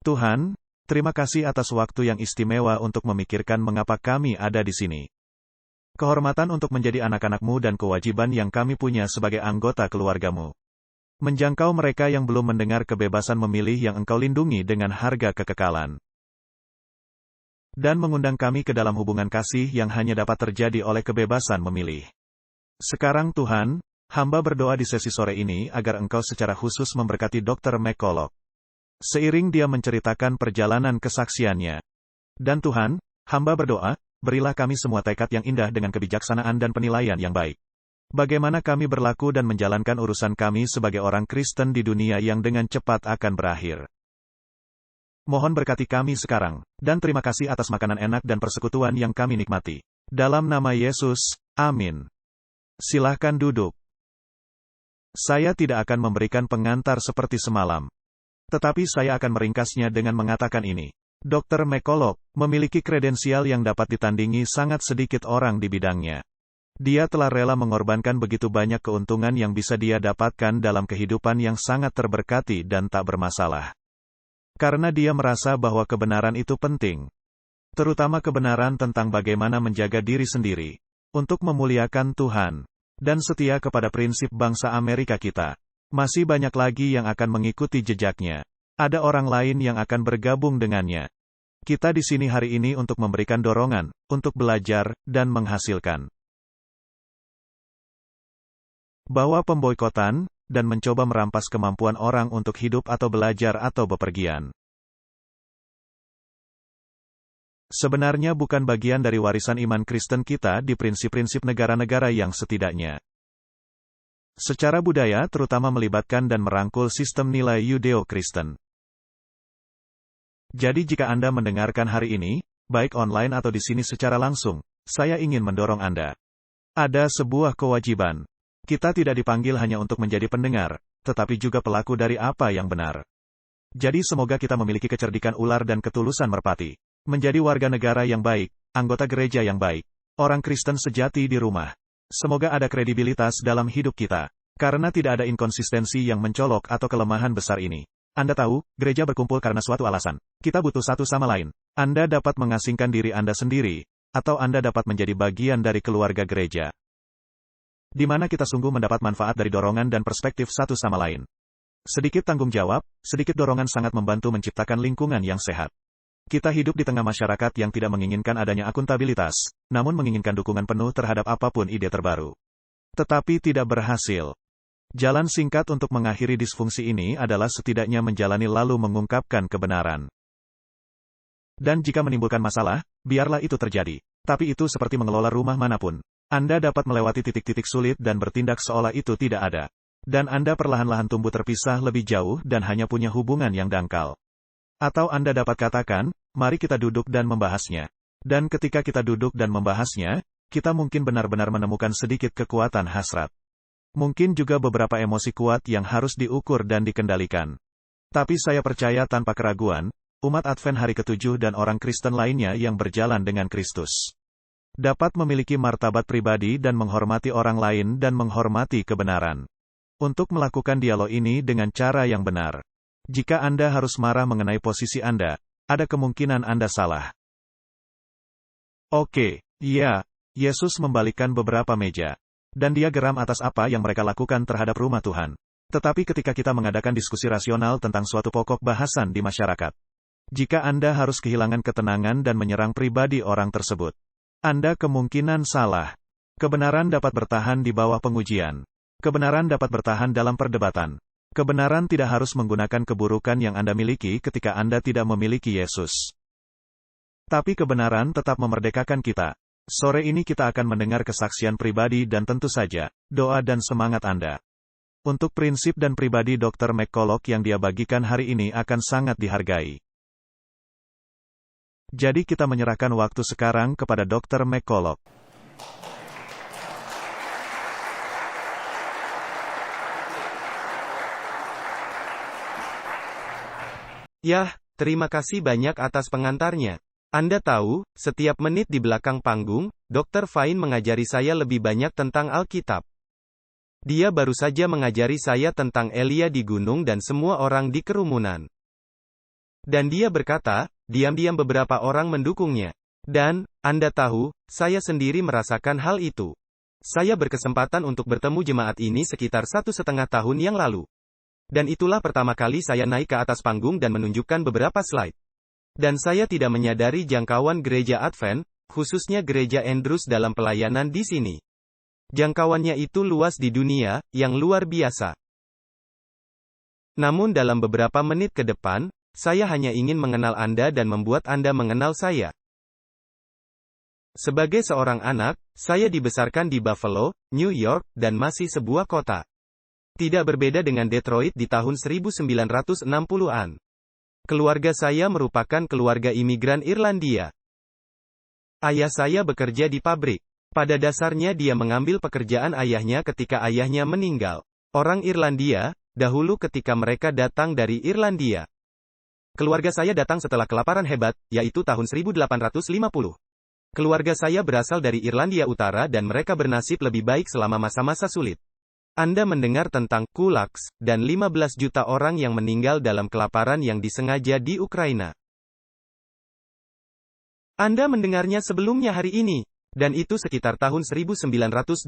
Tuhan, terima kasih atas waktu yang istimewa untuk memikirkan mengapa kami ada di sini. Kehormatan untuk menjadi anak-anak-Mu dan kewajiban yang kami punya sebagai anggota keluarga-Mu. Menjangkau mereka yang belum mendengar kebebasan memilih yang Engkau lindungi dengan harga kekekalan. Dan mengundang kami ke dalam hubungan kasih yang hanya dapat terjadi oleh kebebasan memilih. Sekarang Tuhan, hamba berdoa di sesi sore ini agar Engkau secara khusus memberkati Dr. McCulloch. Seiring dia menceritakan perjalanan kesaksiannya. Dan Tuhan, hamba berdoa, berilah kami semua tekad yang indah dengan kebijaksanaan dan penilaian yang baik. Bagaimana kami berlaku dan menjalankan urusan kami sebagai orang Kristen di dunia yang dengan cepat akan berakhir. Mohon berkati kami sekarang, dan terima kasih atas makanan enak dan persekutuan yang kami nikmati. Dalam nama Yesus, amin. Silahkan duduk. Saya tidak akan memberikan pengantar seperti semalam. Tetapi saya akan meringkasnya dengan mengatakan ini. Dr. McCulloch memiliki kredensial yang dapat ditandingi sangat sedikit orang di bidangnya. Dia telah rela mengorbankan begitu banyak keuntungan yang bisa dia dapatkan dalam kehidupan yang sangat terberkati dan tak bermasalah. Karena dia merasa bahwa kebenaran itu penting. Terutama kebenaran tentang bagaimana menjaga diri sendiri, untuk memuliakan Tuhan, dan setia kepada prinsip bangsa Amerika kita. Masih banyak lagi yang akan mengikuti jejaknya. Ada orang lain yang akan bergabung dengannya. Kita di sini hari ini untuk memberikan dorongan, untuk belajar, dan menghasilkan. Bahwa pemboikotan, dan mencoba merampas kemampuan orang untuk hidup atau belajar atau bepergian. Sebenarnya bukan bagian dari warisan iman Kristen kita di prinsip-prinsip negara-negara yang setidaknya. Secara budaya terutama melibatkan dan merangkul sistem nilai Yudeo-Kristen. Jadi jika Anda mendengarkan hari ini, baik online atau di sini secara langsung, saya ingin mendorong Anda. Ada sebuah kewajiban. Kita tidak dipanggil hanya untuk menjadi pendengar, tetapi juga pelaku dari apa yang benar. Jadi semoga kita memiliki kecerdikan ular dan ketulusan merpati. Menjadi warga negara yang baik, anggota gereja yang baik, orang Kristen sejati di rumah. Semoga ada kredibilitas dalam hidup kita. Karena tidak ada inkonsistensi yang mencolok atau kelemahan besar ini. Anda tahu, gereja berkumpul karena suatu alasan. Kita butuh satu sama lain. Anda dapat mengasingkan diri Anda sendiri, atau Anda dapat menjadi bagian dari keluarga gereja. Di mana kita sungguh mendapat manfaat dari dorongan dan perspektif satu sama lain. Sedikit tanggung jawab, sedikit dorongan sangat membantu menciptakan lingkungan yang sehat. Kita hidup di tengah masyarakat yang tidak menginginkan adanya akuntabilitas, namun menginginkan dukungan penuh terhadap apapun ide terbaru. Tetapi tidak berhasil. Jalan singkat untuk mengakhiri disfungsi ini adalah setidaknya menjalani lalu mengungkapkan kebenaran. Dan jika menimbulkan masalah, biarlah itu terjadi. Tapi itu seperti mengelola rumah manapun. Anda dapat melewati titik-titik sulit dan bertindak seolah itu tidak ada. Dan Anda perlahan-lahan tumbuh terpisah lebih jauh dan hanya punya hubungan yang dangkal. Atau Anda dapat katakan, mari kita duduk dan membahasnya. Dan ketika kita duduk dan membahasnya, kita mungkin benar-benar menemukan sedikit kekuatan hasrat. Mungkin juga beberapa emosi kuat yang harus diukur dan dikendalikan. Tapi saya percaya tanpa keraguan, umat Advent hari ke-7 dan orang Kristen lainnya yang berjalan dengan Kristus dapat memiliki martabat pribadi dan menghormati orang lain dan menghormati kebenaran. Untuk melakukan dialog ini dengan cara yang benar. Jika Anda harus marah mengenai posisi Anda, ada kemungkinan Anda salah. Oke, ya, Yesus membalikkan beberapa meja. Dan dia geram atas apa yang mereka lakukan terhadap rumah Tuhan. Tetapi ketika kita mengadakan diskusi rasional tentang suatu pokok bahasan di masyarakat, jika Anda harus kehilangan ketenangan dan menyerang pribadi orang tersebut, Anda kemungkinan salah. Kebenaran dapat bertahan di bawah pengujian. Kebenaran dapat bertahan dalam perdebatan. Kebenaran tidak harus menggunakan keburukan yang Anda miliki ketika Anda tidak memiliki Yesus. Tapi kebenaran tetap memerdekakan kita. Sore ini kita akan mendengar kesaksian pribadi dan tentu saja, doa dan semangat Anda. Untuk prinsip dan pribadi Dr. McCulloch yang dia bagikan hari ini akan sangat dihargai. Jadi kita menyerahkan waktu sekarang kepada Dr. McCulloch. Yah, terima kasih banyak atas pengantarnya. Anda tahu, setiap menit di belakang panggung, Dr. Fine mengajari saya lebih banyak tentang Alkitab. Dia baru saja mengajari saya tentang Elia di gunung dan semua orang di kerumunan. Dan dia berkata, diam-diam beberapa orang mendukungnya. Dan, Anda tahu, saya sendiri merasakan hal itu. Saya berkesempatan untuk bertemu jemaat ini sekitar 1,5 tahun yang lalu. Dan itulah pertama kali saya naik ke atas panggung dan menunjukkan beberapa slide. Dan saya tidak menyadari jangkauan gereja Advent, khususnya gereja Andrews dalam pelayanan di sini. Jangkauannya itu luas di dunia, yang luar biasa. Namun dalam beberapa menit ke depan, saya hanya ingin mengenal Anda dan membuat Anda mengenal saya. Sebagai seorang anak, saya dibesarkan di Buffalo, New York, dan masih sebuah kota. Tidak berbeda dengan Detroit di tahun 1960-an. Keluarga saya merupakan keluarga imigran Irlandia. Ayah saya bekerja di pabrik. Pada dasarnya dia mengambil pekerjaan ayahnya ketika ayahnya meninggal. Orang Irlandia, dahulu ketika mereka datang dari Irlandia. Keluarga saya datang setelah kelaparan hebat, yaitu tahun 1850. Keluarga saya berasal dari Irlandia Utara dan mereka bernasib lebih baik selama masa-masa sulit. Anda mendengar tentang kulaks, dan 15 juta orang yang meninggal dalam kelaparan yang disengaja di Ukraina. Anda mendengarnya sebelumnya hari ini. Dan itu sekitar tahun 1920.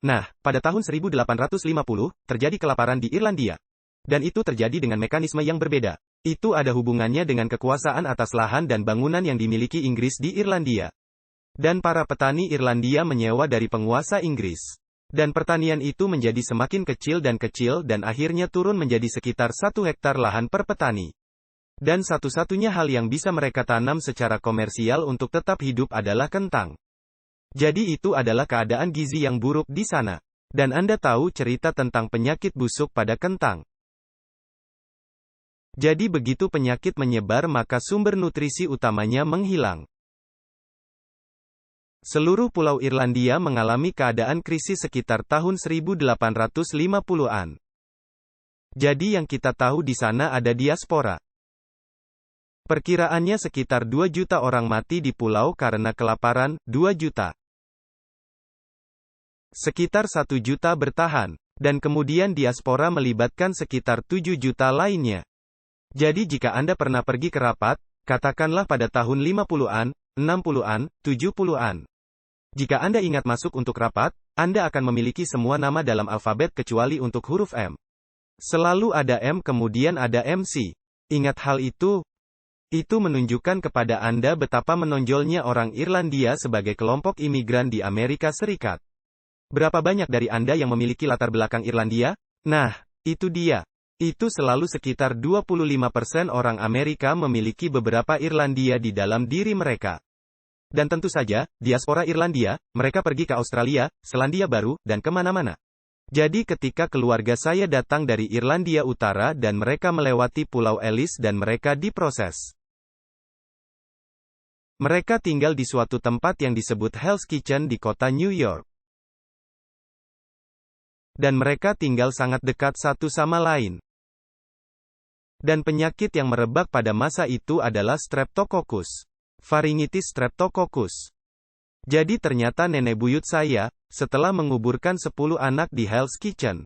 Nah, pada tahun 1850, terjadi kelaparan di Irlandia. Dan itu terjadi dengan mekanisme yang berbeda. Itu ada hubungannya dengan kekuasaan atas lahan dan bangunan yang dimiliki Inggris di Irlandia. Dan para petani Irlandia menyewa dari penguasa Inggris. Dan pertanian itu menjadi semakin kecil dan akhirnya turun menjadi sekitar 1 hektar lahan per petani. Dan satu-satunya hal yang bisa mereka tanam secara komersial untuk tetap hidup adalah kentang. Jadi itu adalah keadaan gizi yang buruk di sana. Dan Anda tahu cerita tentang penyakit busuk pada kentang. Jadi begitu penyakit menyebar maka sumber nutrisi utamanya menghilang. Seluruh pulau Irlandia mengalami keadaan krisis sekitar tahun 1850-an. Jadi yang kita tahu di sana ada diaspora. Perkiraannya sekitar 2 juta orang mati di pulau karena kelaparan, 2 juta. Sekitar 1 juta bertahan, dan kemudian diaspora melibatkan sekitar 7 juta lainnya. Jadi jika Anda pernah pergi ke Rapat, katakanlah pada tahun 50-an, 60-an, 70-an. Jika Anda ingat masuk untuk Rapat, Anda akan memiliki semua nama dalam alfabet kecuali untuk huruf M. Selalu ada M kemudian ada MC. Ingat hal itu? Itu menunjukkan kepada Anda betapa menonjolnya orang Irlandia sebagai kelompok imigran di Amerika Serikat. Berapa banyak dari Anda yang memiliki latar belakang Irlandia? Nah, itu dia. Itu selalu sekitar 25% orang Amerika memiliki beberapa Irlandia di dalam diri mereka. Dan tentu saja, diaspora Irlandia, mereka pergi ke Australia, Selandia Baru, dan kemana-mana. Jadi ketika keluarga saya datang dari Irlandia Utara dan mereka melewati Pulau Ellis dan mereka diproses. Mereka tinggal di suatu tempat yang disebut Hell's Kitchen di kota New York. Dan mereka tinggal sangat dekat satu sama lain. Dan penyakit yang merebak pada masa itu adalah Streptococcus. Pharyngitis Streptococcus. Jadi ternyata nenek buyut saya, setelah menguburkan 10 anak di Hell's Kitchen,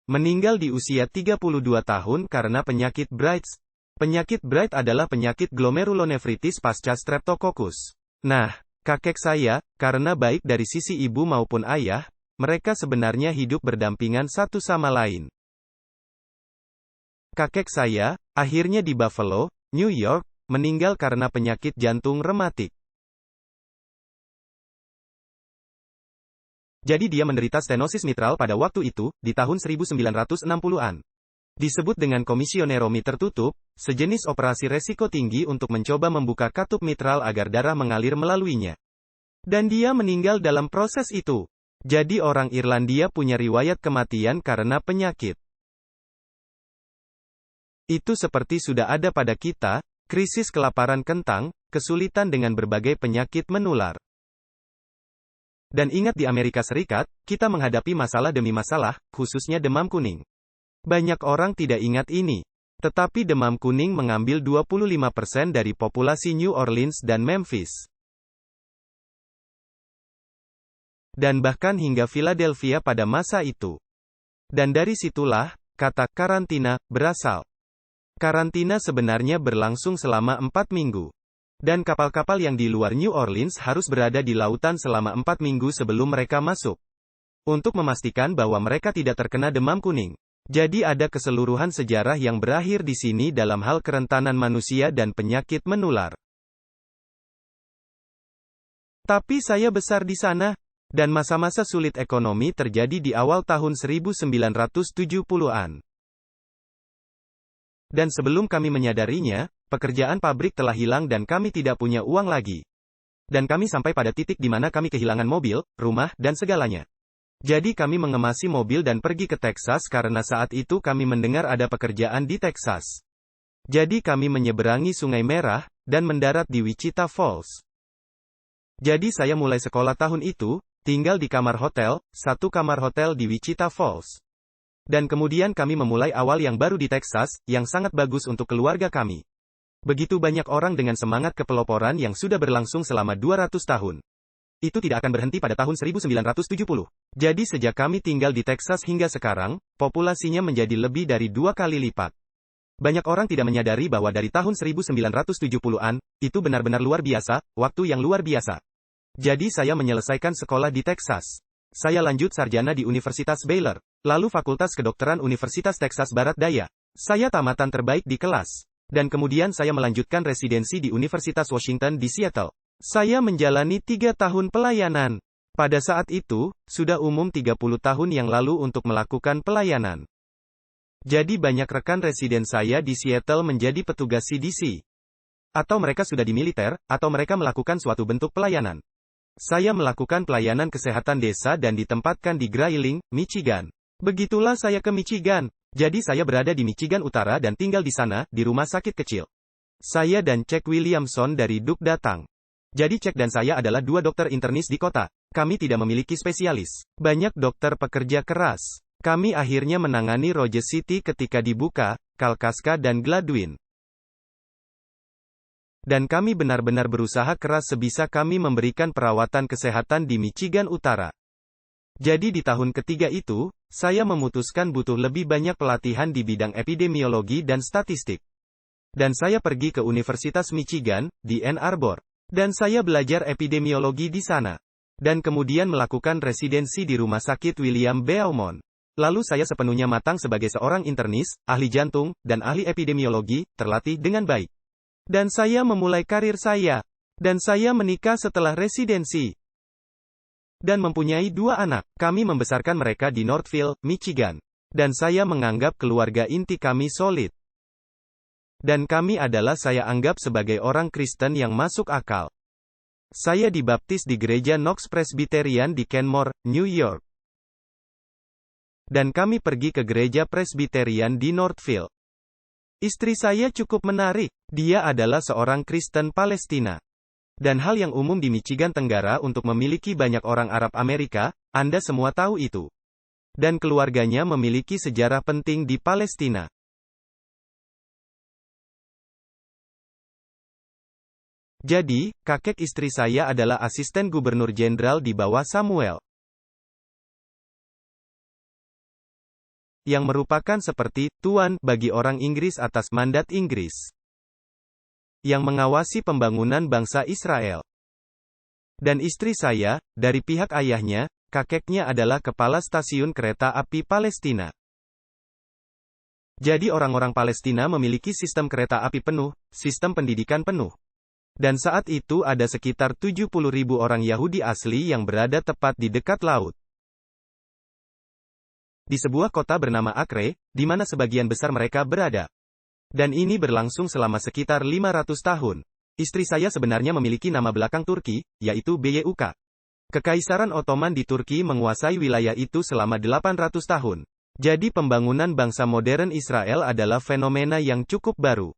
meninggal di usia 32 tahun karena penyakit Brights. Penyakit Bright adalah penyakit glomerulonefritis pasca Streptococcus. Nah, kakek saya, karena baik dari sisi ibu maupun ayah, mereka sebenarnya hidup berdampingan satu sama lain. Kakek saya, akhirnya di Buffalo, New York, meninggal karena penyakit jantung rematik. Jadi dia menderita stenosis mitral pada waktu itu, di tahun 1960-an. Disebut dengan komisioneromi tertutup, sejenis operasi resiko tinggi untuk mencoba membuka katup mitral agar darah mengalir melaluinya. Dan dia meninggal dalam proses itu. Jadi orang Irlandia punya riwayat kematian karena penyakit. Itu seperti sudah ada pada kita, krisis kelaparan kentang, kesulitan dengan berbagai penyakit menular. Dan ingat di Amerika Serikat, kita menghadapi masalah demi masalah, khususnya demam kuning. Banyak orang tidak ingat ini. Tetapi demam kuning mengambil 25% dari populasi New Orleans dan Memphis. Dan bahkan hingga Philadelphia pada masa itu. Dan dari situlah, kata karantina berasal. Karantina sebenarnya berlangsung selama 4 minggu. Dan kapal-kapal yang di luar New Orleans harus berada di lautan selama 4 minggu sebelum mereka masuk. Untuk memastikan bahwa mereka tidak terkena demam kuning. Jadi ada keseluruhan sejarah yang berakhir di sini dalam hal kerentanan manusia dan penyakit menular. Tapi saya besar di sana. Dan masa-masa sulit ekonomi terjadi di awal tahun 1970-an. Dan sebelum kami menyadarinya, pekerjaan pabrik telah hilang dan kami tidak punya uang lagi. Dan kami sampai pada titik di mana kami kehilangan mobil, rumah, dan segalanya. Jadi kami mengemasi mobil dan pergi ke Texas karena saat itu kami mendengar ada pekerjaan di Texas. Jadi kami menyeberangi Sungai Merah, dan mendarat di Wichita Falls. Jadi saya mulai sekolah tahun itu, tinggal di kamar hotel, satu kamar hotel di Wichita Falls. Dan kemudian kami memulai awal yang baru di Texas, yang sangat bagus untuk keluarga kami. Begitu banyak orang dengan semangat kepeloporan yang sudah berlangsung selama 200 tahun. Itu tidak akan berhenti pada tahun 1970. Jadi sejak kami tinggal di Texas hingga sekarang, populasinya menjadi lebih dari 2 kali lipat. Banyak orang tidak menyadari bahwa dari tahun 1970-an, itu benar-benar luar biasa, waktu yang luar biasa. Jadi saya menyelesaikan sekolah di Texas. Saya lanjut sarjana di Universitas Baylor, lalu Fakultas Kedokteran Universitas Texas Barat Daya. Saya tamatan terbaik di kelas. Dan kemudian saya melanjutkan residensi di Universitas Washington di Seattle. Saya menjalani 3 tahun pelayanan. Pada saat itu, sudah umum 30 tahun yang lalu untuk melakukan pelayanan. Jadi banyak rekan residen saya di Seattle menjadi petugas CDC. Atau mereka sudah di militer, atau mereka melakukan suatu bentuk pelayanan. Saya melakukan pelayanan kesehatan desa dan ditempatkan di Grayling, Michigan. Begitulah saya ke Michigan. Jadi saya berada di Michigan Utara dan tinggal di sana, di rumah sakit kecil. Saya dan Chuck Williamson dari Duke datang. Jadi Chuck dan saya adalah 2 dokter internis di kota. Kami tidak memiliki spesialis. Banyak dokter pekerja keras. Kami akhirnya menangani Rogers City ketika dibuka, Kalkaska dan Gladwin. Dan kami benar-benar berusaha keras sebisa kami memberikan perawatan kesehatan di Michigan Utara. Jadi di tahun ketiga itu, saya memutuskan butuh lebih banyak pelatihan di bidang epidemiologi dan statistik. Dan saya pergi ke Universitas Michigan, di Ann Arbor. Dan saya belajar epidemiologi di sana. Dan kemudian melakukan residensi di Rumah Sakit William Beaumont. Lalu saya sepenuhnya matang sebagai seorang internis, ahli jantung, dan ahli epidemiologi, terlatih dengan baik. Dan saya memulai karir saya. Dan saya menikah setelah residensi. Dan mempunyai 2 anak. Kami membesarkan mereka di Northville, Michigan. Dan saya menganggap keluarga inti kami solid. Dan kami adalah saya anggap sebagai orang Kristen yang masuk akal. Saya dibaptis di gereja Knox Presbyterian di Kenmore, New York. Dan kami pergi ke gereja Presbyterian di Northville. Istri saya cukup menarik. Dia adalah seorang Kristen Palestina. Dan hal yang umum di Michigan Tenggara untuk memiliki banyak orang Arab Amerika, Anda semua tahu itu. Dan keluarganya memiliki sejarah penting di Palestina. Jadi, kakek istri saya adalah asisten gubernur jenderal di bawah Samuel. Yang merupakan seperti tuan bagi orang Inggris atas mandat Inggris. Yang mengawasi pembangunan bangsa Israel. Dan istri saya, dari pihak ayahnya, kakeknya adalah kepala stasiun kereta api Palestina. Jadi orang-orang Palestina memiliki sistem kereta api penuh, sistem pendidikan penuh. Dan saat itu ada sekitar 70.000 orang Yahudi asli yang berada tepat di dekat laut. Di sebuah kota bernama Acre, di mana sebagian besar mereka berada. Dan ini berlangsung selama sekitar 500 tahun. Istri saya sebenarnya memiliki nama belakang Turki, yaitu Byuk. Kekaisaran Ottoman di Turki menguasai wilayah itu selama 800 tahun. Jadi pembangunan bangsa modern Israel adalah fenomena yang cukup baru.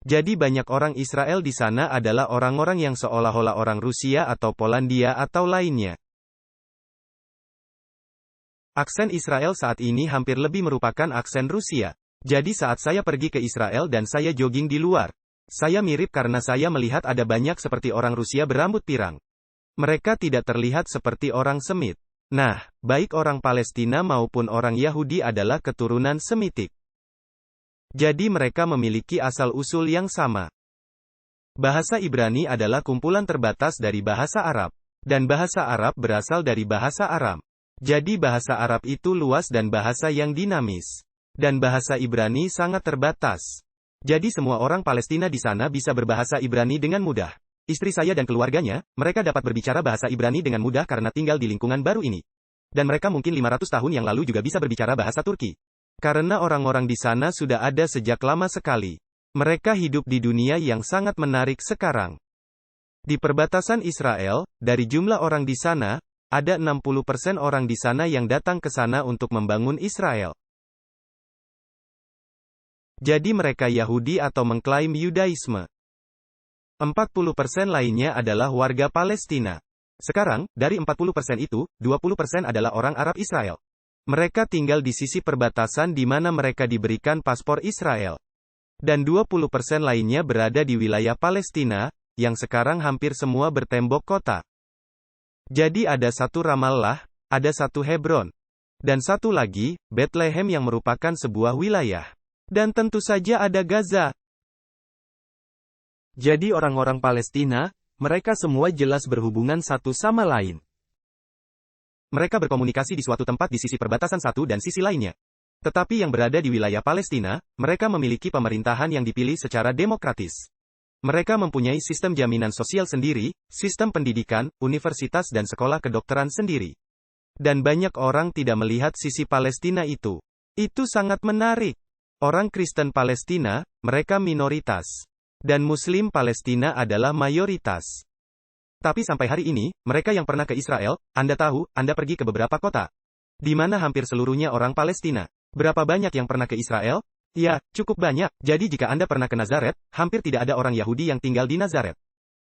Jadi banyak orang Israel di sana adalah orang-orang yang seolah-olah orang Rusia atau Polandia atau lainnya. Aksen Israel saat ini hampir lebih merupakan aksen Rusia. Jadi saat saya pergi ke Israel dan saya jogging di luar, saya mirip karena saya melihat ada banyak seperti orang Rusia berambut pirang. Mereka tidak terlihat seperti orang Semit. Nah, baik orang Palestina maupun orang Yahudi adalah keturunan Semitik. Jadi mereka memiliki asal-usul yang sama. Bahasa Ibrani adalah kumpulan terbatas dari bahasa Arab. Dan bahasa Arab berasal dari bahasa Aram. Jadi bahasa Arab itu luas dan bahasa yang dinamis. Dan bahasa Ibrani sangat terbatas. Jadi semua orang Palestina di sana bisa berbahasa Ibrani dengan mudah. Istri saya dan keluarganya, mereka dapat berbicara bahasa Ibrani dengan mudah karena tinggal di lingkungan baru ini. Dan mereka mungkin 500 tahun yang lalu juga bisa berbicara bahasa Turki. Karena orang-orang di sana sudah ada sejak lama sekali. Mereka hidup di dunia yang sangat menarik sekarang. Di perbatasan Israel, dari jumlah orang di sana, ada 60% orang di sana yang datang ke sana untuk membangun Israel. Jadi mereka Yahudi atau mengklaim Yudaisme. 40% lainnya adalah warga Palestina. Sekarang, dari 40% itu, 20% adalah orang Arab Israel. Mereka tinggal di sisi perbatasan di mana mereka diberikan paspor Israel. Dan 20% lainnya berada di wilayah Palestina, yang sekarang hampir semua bertembok kota. Jadi ada satu Ramallah, ada satu Hebron. Dan satu lagi, Bethlehem yang merupakan sebuah wilayah. Dan tentu saja ada Gaza. Jadi orang-orang Palestina, mereka semua jelas berhubungan satu sama lain. Mereka berkomunikasi di suatu tempat di sisi perbatasan satu dan sisi lainnya. Tetapi yang berada di wilayah Palestina, mereka memiliki pemerintahan yang dipilih secara demokratis. Mereka mempunyai sistem jaminan sosial sendiri, sistem pendidikan, universitas dan sekolah kedokteran sendiri. Dan banyak orang tidak melihat sisi Palestina itu. Itu sangat menarik. Orang Kristen Palestina, mereka minoritas. Dan Muslim Palestina adalah mayoritas. Tapi sampai hari ini, mereka yang pernah ke Israel, Anda tahu, Anda pergi ke beberapa kota. Di mana hampir seluruhnya orang Palestina. Berapa banyak yang pernah ke Israel? Ya, cukup banyak. Jadi jika Anda pernah ke Nazaret, hampir tidak ada orang Yahudi yang tinggal di Nazaret.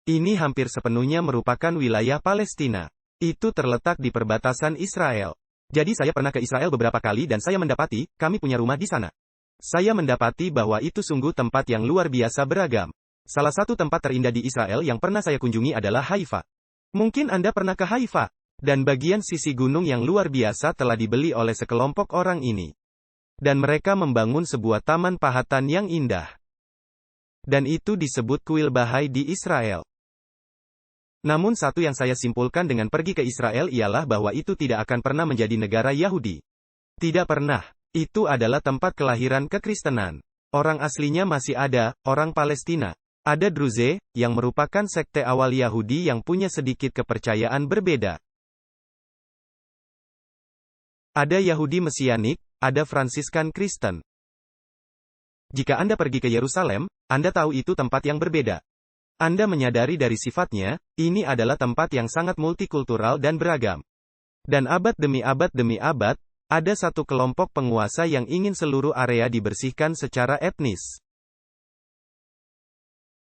Ini hampir sepenuhnya merupakan wilayah Palestina. Itu terletak di perbatasan Israel. Jadi saya pernah ke Israel beberapa kali dan saya mendapati, kami punya rumah di sana. Saya mendapati bahwa itu sungguh tempat yang luar biasa beragam. Salah satu tempat terindah di Israel yang pernah saya kunjungi adalah Haifa. Mungkin Anda pernah ke Haifa. Dan bagian sisi gunung yang luar biasa telah dibeli oleh sekelompok orang ini. Dan mereka membangun sebuah taman pahatan yang indah. Dan itu disebut kuil Bahai di Israel. Namun satu yang saya simpulkan dengan pergi ke Israel ialah bahwa itu tidak akan pernah menjadi negara Yahudi. Tidak pernah. Itu adalah tempat kelahiran kekristenan. Orang aslinya masih ada, orang Palestina. Ada Druze, yang merupakan sekte awal Yahudi yang punya sedikit kepercayaan berbeda. Ada Yahudi Mesianik, ada Fransiskan Kristen. Jika Anda pergi ke Yerusalem, Anda tahu itu tempat yang berbeda. Anda menyadari dari sifatnya, ini adalah tempat yang sangat multikultural dan beragam. Dan abad demi abad, ada satu kelompok penguasa yang ingin seluruh area dibersihkan secara etnis.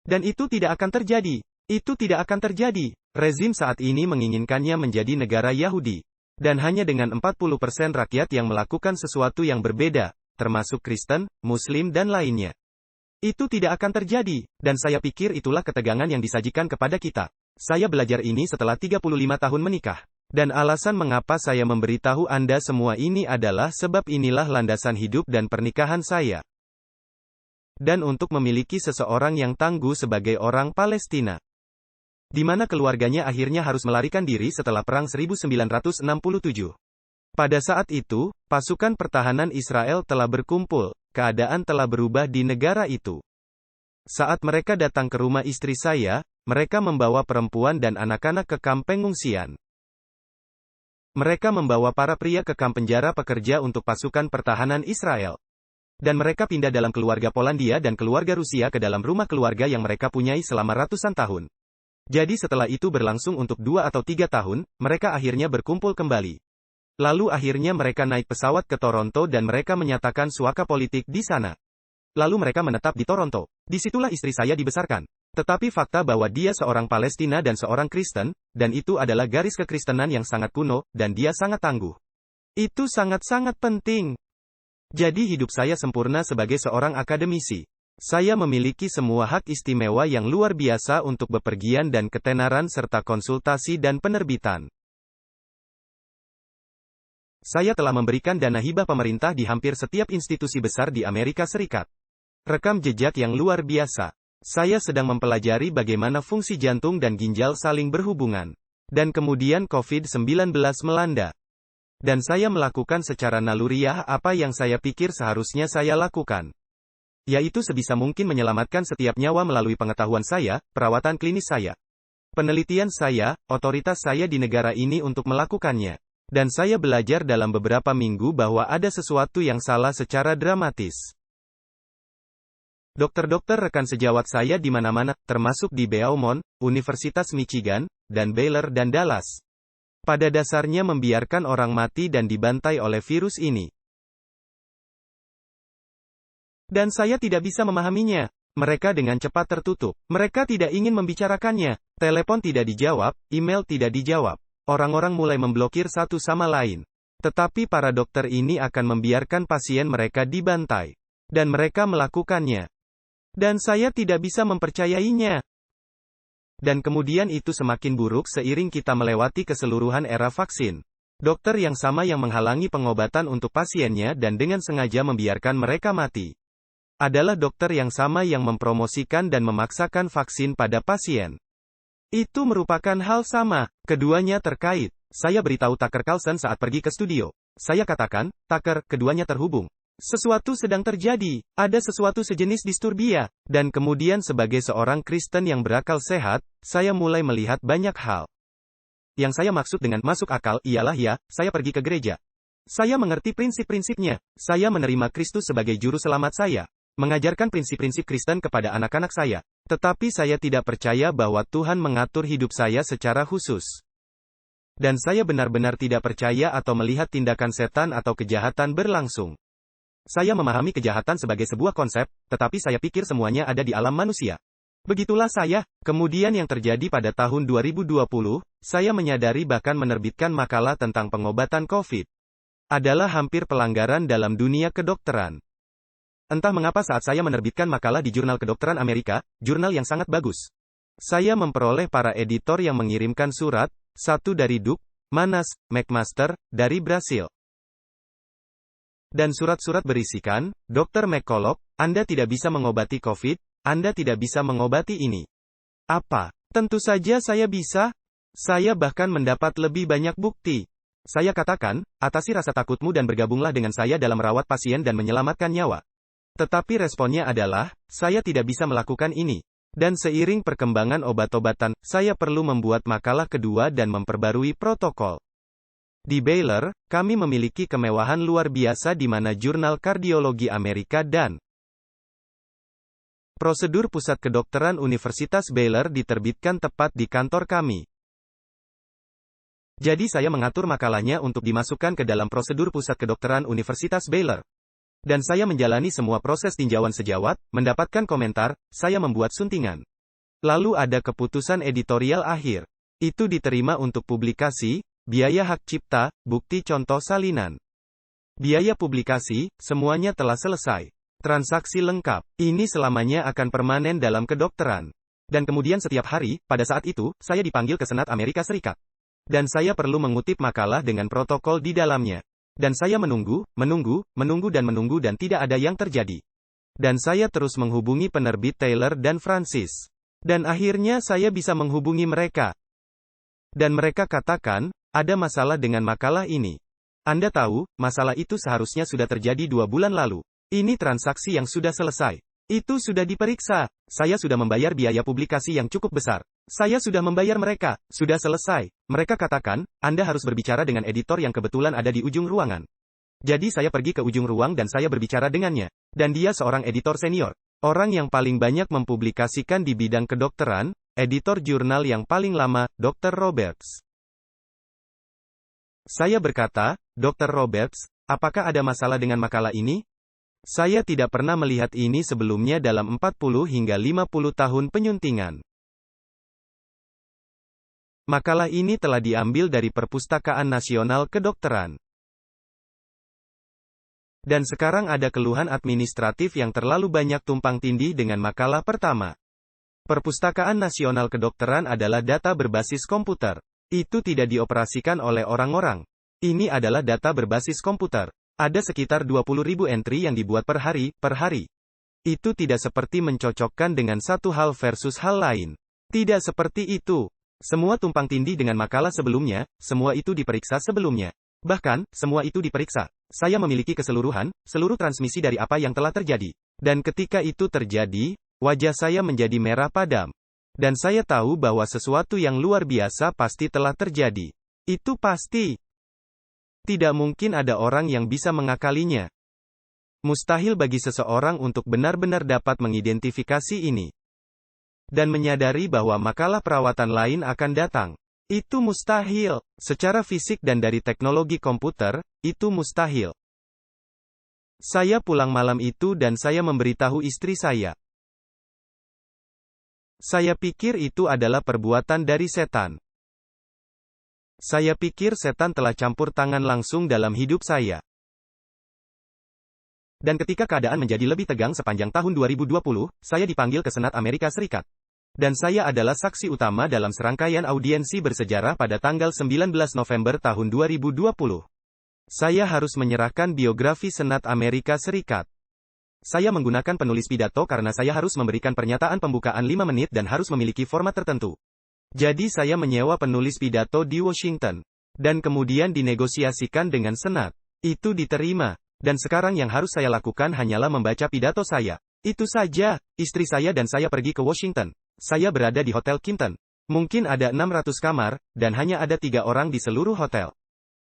Dan itu tidak akan terjadi. Itu tidak akan terjadi. Rezim saat ini menginginkannya menjadi negara Yahudi. Dan hanya dengan 40% rakyat yang melakukan sesuatu yang berbeda, termasuk Kristen, Muslim dan lainnya. Itu tidak akan terjadi, dan saya pikir itulah ketegangan yang disajikan kepada kita. Saya belajar ini setelah 35 tahun menikah. Dan alasan mengapa saya memberitahu Anda semua ini adalah sebab inilah landasan hidup dan pernikahan saya. Dan untuk memiliki seseorang yang tangguh sebagai orang Palestina. Di mana keluarganya akhirnya harus melarikan diri setelah Perang 1967. Pada saat itu, pasukan pertahanan Israel telah berkumpul, keadaan telah berubah di negara itu. Saat mereka datang ke rumah istri saya, mereka membawa perempuan dan anak-anak ke kamp pengungsian. Mereka membawa para pria ke kamp penjara pekerja untuk pasukan pertahanan Israel. Dan mereka pindah dalam keluarga Polandia dan keluarga Rusia ke dalam rumah keluarga yang mereka punyai selama ratusan tahun. Jadi setelah itu berlangsung untuk 2 atau 3 tahun, mereka akhirnya berkumpul kembali. Lalu akhirnya mereka naik pesawat ke Toronto dan mereka menyatakan suaka politik di sana. Lalu mereka menetap di Toronto. Disitulah istri saya dibesarkan. Tetapi fakta bahwa dia seorang Palestina dan seorang Kristen, dan itu adalah garis kekristenan yang sangat kuno, dan dia sangat tangguh. Itu sangat-sangat penting. Jadi hidup saya sempurna sebagai seorang akademisi. Saya memiliki semua hak istimewa yang luar biasa untuk bepergian dan ketenaran serta konsultasi dan penerbitan. Saya telah memberikan dana hibah pemerintah di hampir setiap institusi besar di Amerika Serikat. Rekam jejak yang luar biasa. Saya sedang mempelajari bagaimana fungsi jantung dan ginjal saling berhubungan. Dan kemudian COVID-19 melanda. Dan saya melakukan secara naluriah apa yang saya pikir seharusnya saya lakukan. Yaitu sebisa mungkin menyelamatkan setiap nyawa melalui pengetahuan saya, perawatan klinis saya, penelitian saya, otoritas saya di negara ini untuk melakukannya. Dan saya belajar dalam beberapa minggu bahwa ada sesuatu yang salah secara dramatis. Dokter-dokter rekan sejawat saya di mana-mana, termasuk di Beaumont, Universitas Michigan, dan Baylor dan Dallas, pada dasarnya membiarkan orang mati dan dibantai oleh virus ini. Dan saya tidak bisa memahaminya. Mereka dengan cepat tertutup. Mereka tidak ingin membicarakannya. Telepon tidak dijawab, email tidak dijawab. Orang-orang mulai memblokir satu sama lain. Tetapi para dokter ini akan membiarkan pasien mereka dibantai. Dan mereka melakukannya. Dan saya tidak bisa mempercayainya. Dan kemudian itu semakin buruk seiring kita melewati keseluruhan era vaksin. Dokter yang sama yang menghalangi pengobatan untuk pasiennya dan dengan sengaja membiarkan mereka mati, adalah dokter yang sama yang mempromosikan dan memaksakan vaksin pada pasien. Itu merupakan hal sama. Keduanya terkait. Saya beritahu Tucker Carlson saat pergi ke studio. Saya katakan, Tucker, keduanya terhubung. Sesuatu sedang terjadi. Ada sesuatu sejenis disturbia. Dan kemudian sebagai seorang Kristen yang berakal sehat, saya mulai melihat banyak hal. Yang saya maksud dengan masuk akal ialah ya, saya pergi ke gereja. Saya mengerti prinsip-prinsipnya. Saya menerima Kristus sebagai juru selamat saya. Mengajarkan prinsip-prinsip Kristen kepada anak-anak saya. Tetapi saya tidak percaya bahwa Tuhan mengatur hidup saya secara khusus. Dan saya benar-benar tidak percaya atau melihat tindakan setan atau kejahatan berlangsung. Saya memahami kejahatan sebagai sebuah konsep, tetapi saya pikir semuanya ada di alam manusia. Begitulah saya. Kemudian yang terjadi pada tahun 2020, saya menyadari bahkan menerbitkan makalah tentang pengobatan COVID adalah hampir pelanggaran dalam dunia kedokteran. Entah mengapa saat saya menerbitkan makalah di Jurnal Kedokteran Amerika, jurnal yang sangat bagus, saya memperoleh para editor yang mengirimkan surat, satu dari Duke Manas McMaster, dari Brasil. Dan surat-surat berisikan, Dr. McCullough, Anda tidak bisa mengobati COVID, Anda tidak bisa mengobati ini. Apa? Tentu saja saya bisa. Saya bahkan mendapat lebih banyak bukti. Saya katakan, atasi rasa takutmu dan bergabunglah dengan saya dalam merawat pasien dan menyelamatkan nyawa. Tetapi responnya adalah, saya tidak bisa melakukan ini. Dan seiring perkembangan obat-obatan, saya perlu membuat makalah kedua dan memperbarui protokol. Di Baylor, kami memiliki kemewahan luar biasa di mana Jurnal Kardiologi Amerika dan Prosedur Pusat Kedokteran Universitas Baylor diterbitkan tepat di kantor kami. Jadi saya mengatur makalahnya untuk dimasukkan ke dalam Prosedur Pusat Kedokteran Universitas Baylor. Dan saya menjalani semua proses tinjauan sejawat, mendapatkan komentar, saya membuat suntingan. Lalu ada keputusan editorial akhir. Itu diterima untuk publikasi, biaya hak cipta, bukti contoh salinan. Biaya publikasi, semuanya telah selesai. Transaksi lengkap. Ini selamanya akan permanen dalam kedokteran. Dan kemudian setiap hari, pada saat itu, saya dipanggil ke Senat Amerika Serikat. Dan saya perlu mengutip makalah dengan protokol di dalamnya. Dan saya menunggu dan tidak ada yang terjadi. Dan saya terus menghubungi penerbit Taylor dan Francis. Dan akhirnya saya bisa menghubungi mereka. Dan mereka katakan, ada masalah dengan makalah ini. Anda tahu, masalah itu seharusnya sudah terjadi 2 bulan lalu. Ini transaksi yang sudah selesai. Itu sudah diperiksa. Saya sudah membayar biaya publikasi yang cukup besar. Saya sudah membayar mereka. Sudah selesai. Mereka katakan, Anda harus berbicara dengan editor yang kebetulan ada di ujung ruangan. Jadi saya pergi ke ujung ruang dan saya berbicara dengannya. Dan dia seorang editor senior. Orang yang paling banyak mempublikasikan di bidang kedokteran, editor jurnal yang paling lama, Dr. Roberts. Saya berkata, Dr. Roberts, apakah ada masalah dengan makalah ini? Saya tidak pernah melihat ini sebelumnya dalam 40 hingga 50 tahun penyuntingan. Makalah ini telah diambil dari Perpustakaan Nasional Kedokteran. Dan sekarang ada keluhan administratif yang terlalu banyak tumpang tindih dengan makalah pertama. Perpustakaan Nasional Kedokteran adalah data berbasis komputer. Itu tidak dioperasikan oleh orang-orang. Ini adalah data berbasis komputer. Ada sekitar 20.000 entry yang dibuat per hari. Itu tidak seperti mencocokkan dengan satu hal versus hal lain. Tidak seperti itu. Semua tumpang tindih dengan makalah sebelumnya, semua itu diperiksa sebelumnya. Bahkan, semua itu diperiksa. Saya memiliki keseluruhan, seluruh transmisi dari apa yang telah terjadi. Dan ketika itu terjadi, wajah saya menjadi merah padam. Dan saya tahu bahwa sesuatu yang luar biasa pasti telah terjadi. Itu pasti. Tidak mungkin ada orang yang bisa mengakalinya. Mustahil bagi seseorang untuk benar-benar dapat mengidentifikasi ini. Dan menyadari bahwa makalah perawatan lain akan datang. Itu mustahil. Secara fisik dan dari teknologi komputer, itu mustahil. Saya pulang malam itu dan saya memberitahu istri saya. Saya pikir itu adalah perbuatan dari setan. Saya pikir setan telah campur tangan langsung dalam hidup saya. Dan ketika keadaan menjadi lebih tegang sepanjang tahun 2020, saya dipanggil ke Senat Amerika Serikat. Dan saya adalah saksi utama dalam serangkaian audiensi bersejarah pada tanggal 19 November tahun 2020. Saya harus menyerahkan biografi Senat Amerika Serikat. Saya menggunakan penulis pidato karena saya harus memberikan pernyataan pembukaan 5 menit dan harus memiliki format tertentu. Jadi saya menyewa penulis pidato di Washington. Dan kemudian dinegosiasikan dengan Senat. Itu diterima. Dan sekarang yang harus saya lakukan hanyalah membaca pidato saya. Itu saja. Istri saya dan saya pergi ke Washington. Saya berada di Hotel Kimpton. Mungkin ada 600 kamar, dan hanya ada 3 orang di seluruh hotel.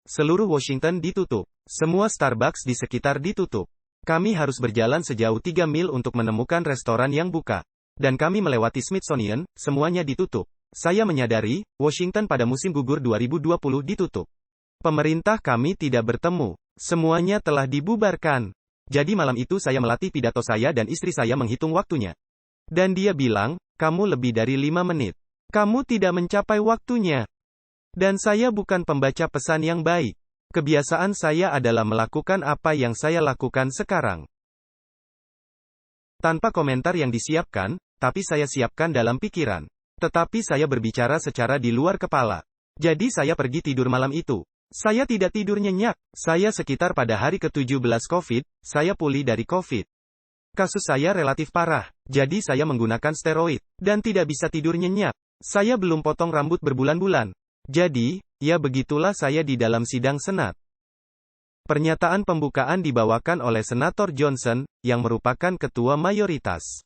Seluruh Washington ditutup. Semua Starbucks di sekitar ditutup. Kami harus berjalan sejauh 3 mil untuk menemukan restoran yang buka. Dan kami melewati Smithsonian, semuanya ditutup. Saya menyadari, Washington pada musim gugur 2020 ditutup. Pemerintah kami tidak bertemu. Semuanya telah dibubarkan. Jadi malam itu saya melatih pidato saya dan istri saya menghitung waktunya. Dan dia bilang, kamu lebih dari 5 menit. Kamu tidak mencapai waktunya. Dan saya bukan pembaca pesan yang baik. Kebiasaan saya adalah melakukan apa yang saya lakukan sekarang. Tanpa komentar yang disiapkan, tapi saya siapkan dalam pikiran. Tetapi saya berbicara secara di luar kepala. Jadi saya pergi tidur malam itu. Saya tidak tidur nyenyak. Saya sekitar pada hari ke-17 COVID, saya pulih dari COVID. Kasus saya relatif parah, jadi saya menggunakan steroid, dan tidak bisa tidur nyenyak. Saya belum potong rambut berbulan-bulan. Jadi, ya begitulah saya di dalam sidang Senat. Pernyataan pembukaan dibawakan oleh Senator Johnson, yang merupakan ketua mayoritas.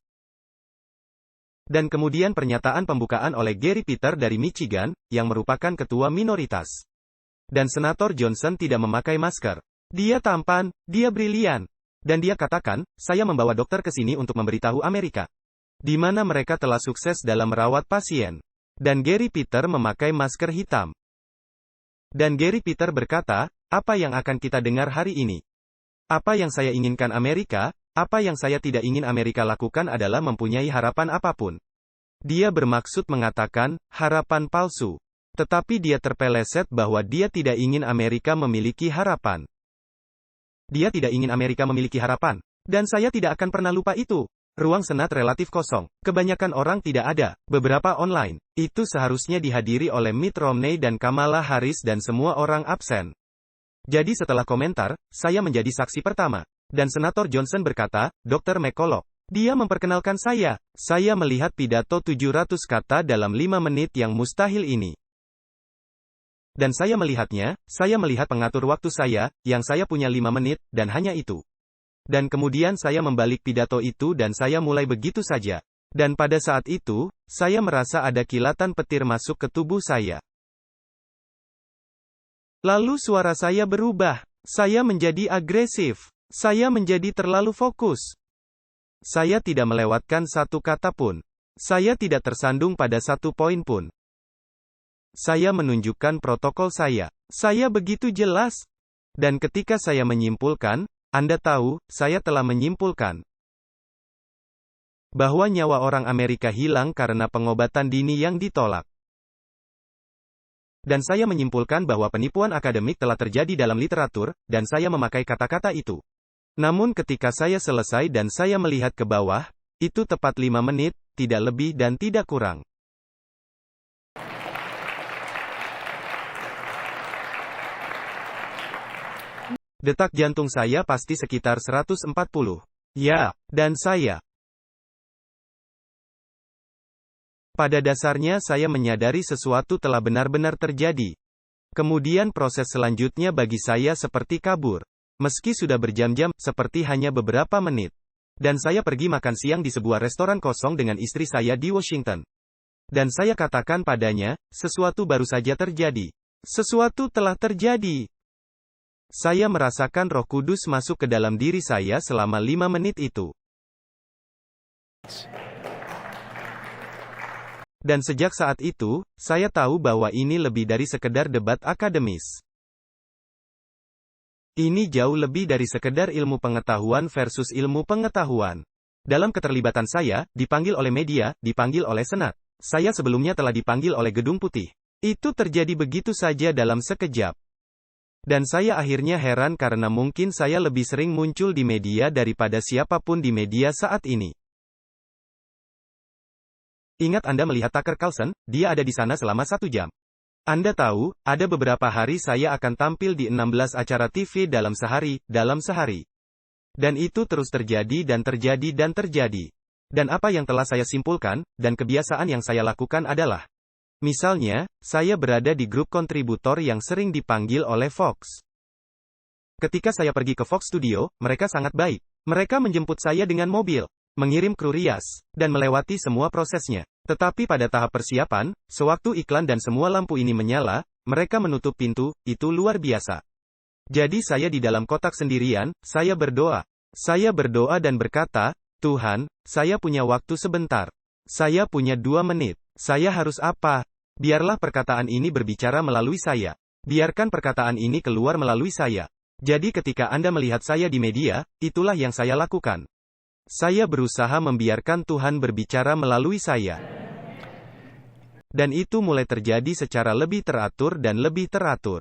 Dan kemudian pernyataan pembukaan oleh Gary Peter dari Michigan, yang merupakan ketua minoritas. Dan Senator Johnson tidak memakai masker. Dia tampan, dia brilian. Dan dia katakan, saya membawa dokter ke sini untuk memberitahu Amerika. Di mana mereka telah sukses dalam merawat pasien. Dan Gary Peter memakai masker hitam. Dan Gary Peter berkata, apa yang akan kita dengar hari ini? Apa yang saya inginkan Amerika, apa yang saya tidak ingin Amerika lakukan adalah mempunyai harapan apapun. Dia bermaksud mengatakan, harapan palsu. Tetapi dia terpeleset bahwa dia tidak ingin Amerika memiliki harapan. Dia tidak ingin Amerika memiliki harapan. Dan saya tidak akan pernah lupa itu. Ruang Senat relatif kosong. Kebanyakan orang tidak ada. Beberapa online. Itu seharusnya dihadiri oleh Mitt Romney dan Kamala Harris dan semua orang absen. Jadi setelah komentar, saya menjadi saksi pertama. Dan Senator Johnson berkata, Dr. McCulloch. Dia memperkenalkan saya. Saya melihat pidato 700 kata dalam 5 menit yang mustahil ini. Dan saya melihatnya, saya melihat pengatur waktu saya, yang saya punya 5 menit, dan hanya itu. Dan kemudian saya membalik pidato itu dan saya mulai begitu saja. Dan pada saat itu, saya merasa ada kilatan petir masuk ke tubuh saya. Lalu suara saya berubah. Saya menjadi agresif. Saya menjadi terlalu fokus. Saya tidak melewatkan satu kata pun. Saya tidak tersandung pada satu poin pun. Saya menunjukkan protokol saya. Saya begitu jelas. Dan ketika saya menyimpulkan, Anda tahu, saya telah menyimpulkan bahwa nyawa orang Amerika hilang karena pengobatan dini yang ditolak. Dan saya menyimpulkan bahwa penipuan akademik telah terjadi dalam literatur, dan saya memakai kata-kata itu. Namun ketika saya selesai dan saya melihat ke bawah, itu tepat 5 menit, tidak lebih dan tidak kurang. Detak jantung saya pasti sekitar 140. Ya, dan saya. Pada dasarnya saya menyadari sesuatu telah benar-benar terjadi. Kemudian proses selanjutnya bagi saya seperti kabur. Meski sudah berjam-jam, seperti hanya beberapa menit. Dan saya pergi makan siang di sebuah restoran kosong dengan istri saya di Washington. Dan saya katakan padanya, sesuatu baru saja terjadi. Sesuatu telah terjadi. Saya merasakan Roh Kudus masuk ke dalam diri saya selama 5 menit itu. Dan sejak saat itu, saya tahu bahwa ini lebih dari sekedar debat akademis. Ini jauh lebih dari sekedar ilmu pengetahuan versus ilmu pengetahuan. Dalam keterlibatan saya, dipanggil oleh media, dipanggil oleh senat. Saya sebelumnya telah dipanggil oleh Gedung Putih. Itu terjadi begitu saja dalam sekejap. Dan saya akhirnya heran karena mungkin saya lebih sering muncul di media daripada siapapun di media saat ini. Ingat Anda melihat Tucker Carlson, dia ada di sana selama 1 jam. Anda tahu, ada beberapa hari saya akan tampil di 16 acara TV dalam sehari. Dan itu terus terjadi dan terjadi dan terjadi. Dan apa yang telah saya simpulkan, dan kebiasaan yang saya lakukan adalah, misalnya, saya berada di grup kontributor yang sering dipanggil oleh Fox. Ketika saya pergi ke Fox Studio, mereka sangat baik. Mereka menjemput saya dengan mobil, mengirim kru rias, dan melewati semua prosesnya. Tetapi pada tahap persiapan, sewaktu iklan dan semua lampu ini menyala, mereka menutup pintu, itu luar biasa. Jadi saya di dalam kotak sendirian, saya berdoa. Saya berdoa dan berkata, Tuhan, saya punya waktu sebentar. Saya punya 2 menit. Saya harus apa? Biarlah perkataan ini berbicara melalui saya. Biarkan perkataan ini keluar melalui saya. Jadi ketika Anda melihat saya di media, itulah yang saya lakukan. Saya berusaha membiarkan Tuhan berbicara melalui saya. Dan itu mulai terjadi secara lebih teratur dan lebih teratur.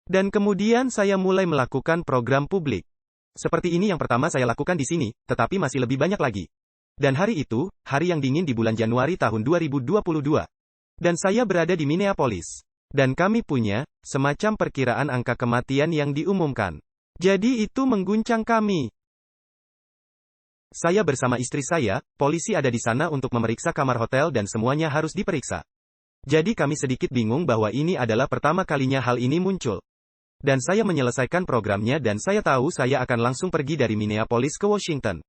Dan kemudian saya mulai melakukan program publik. Seperti ini yang pertama saya lakukan di sini, tetapi masih lebih banyak lagi. Dan hari itu, hari yang dingin di bulan Januari tahun 2022. Dan saya berada di Minneapolis. Dan kami punya, semacam perkiraan angka kematian yang diumumkan. Jadi itu mengguncang kami. Saya bersama istri saya, polisi ada di sana untuk memeriksa kamar hotel dan semuanya harus diperiksa. Jadi kami sedikit bingung bahwa ini adalah pertama kalinya hal ini muncul. Dan saya menyelesaikan programnya dan saya tahu saya akan langsung pergi dari Minneapolis ke Washington.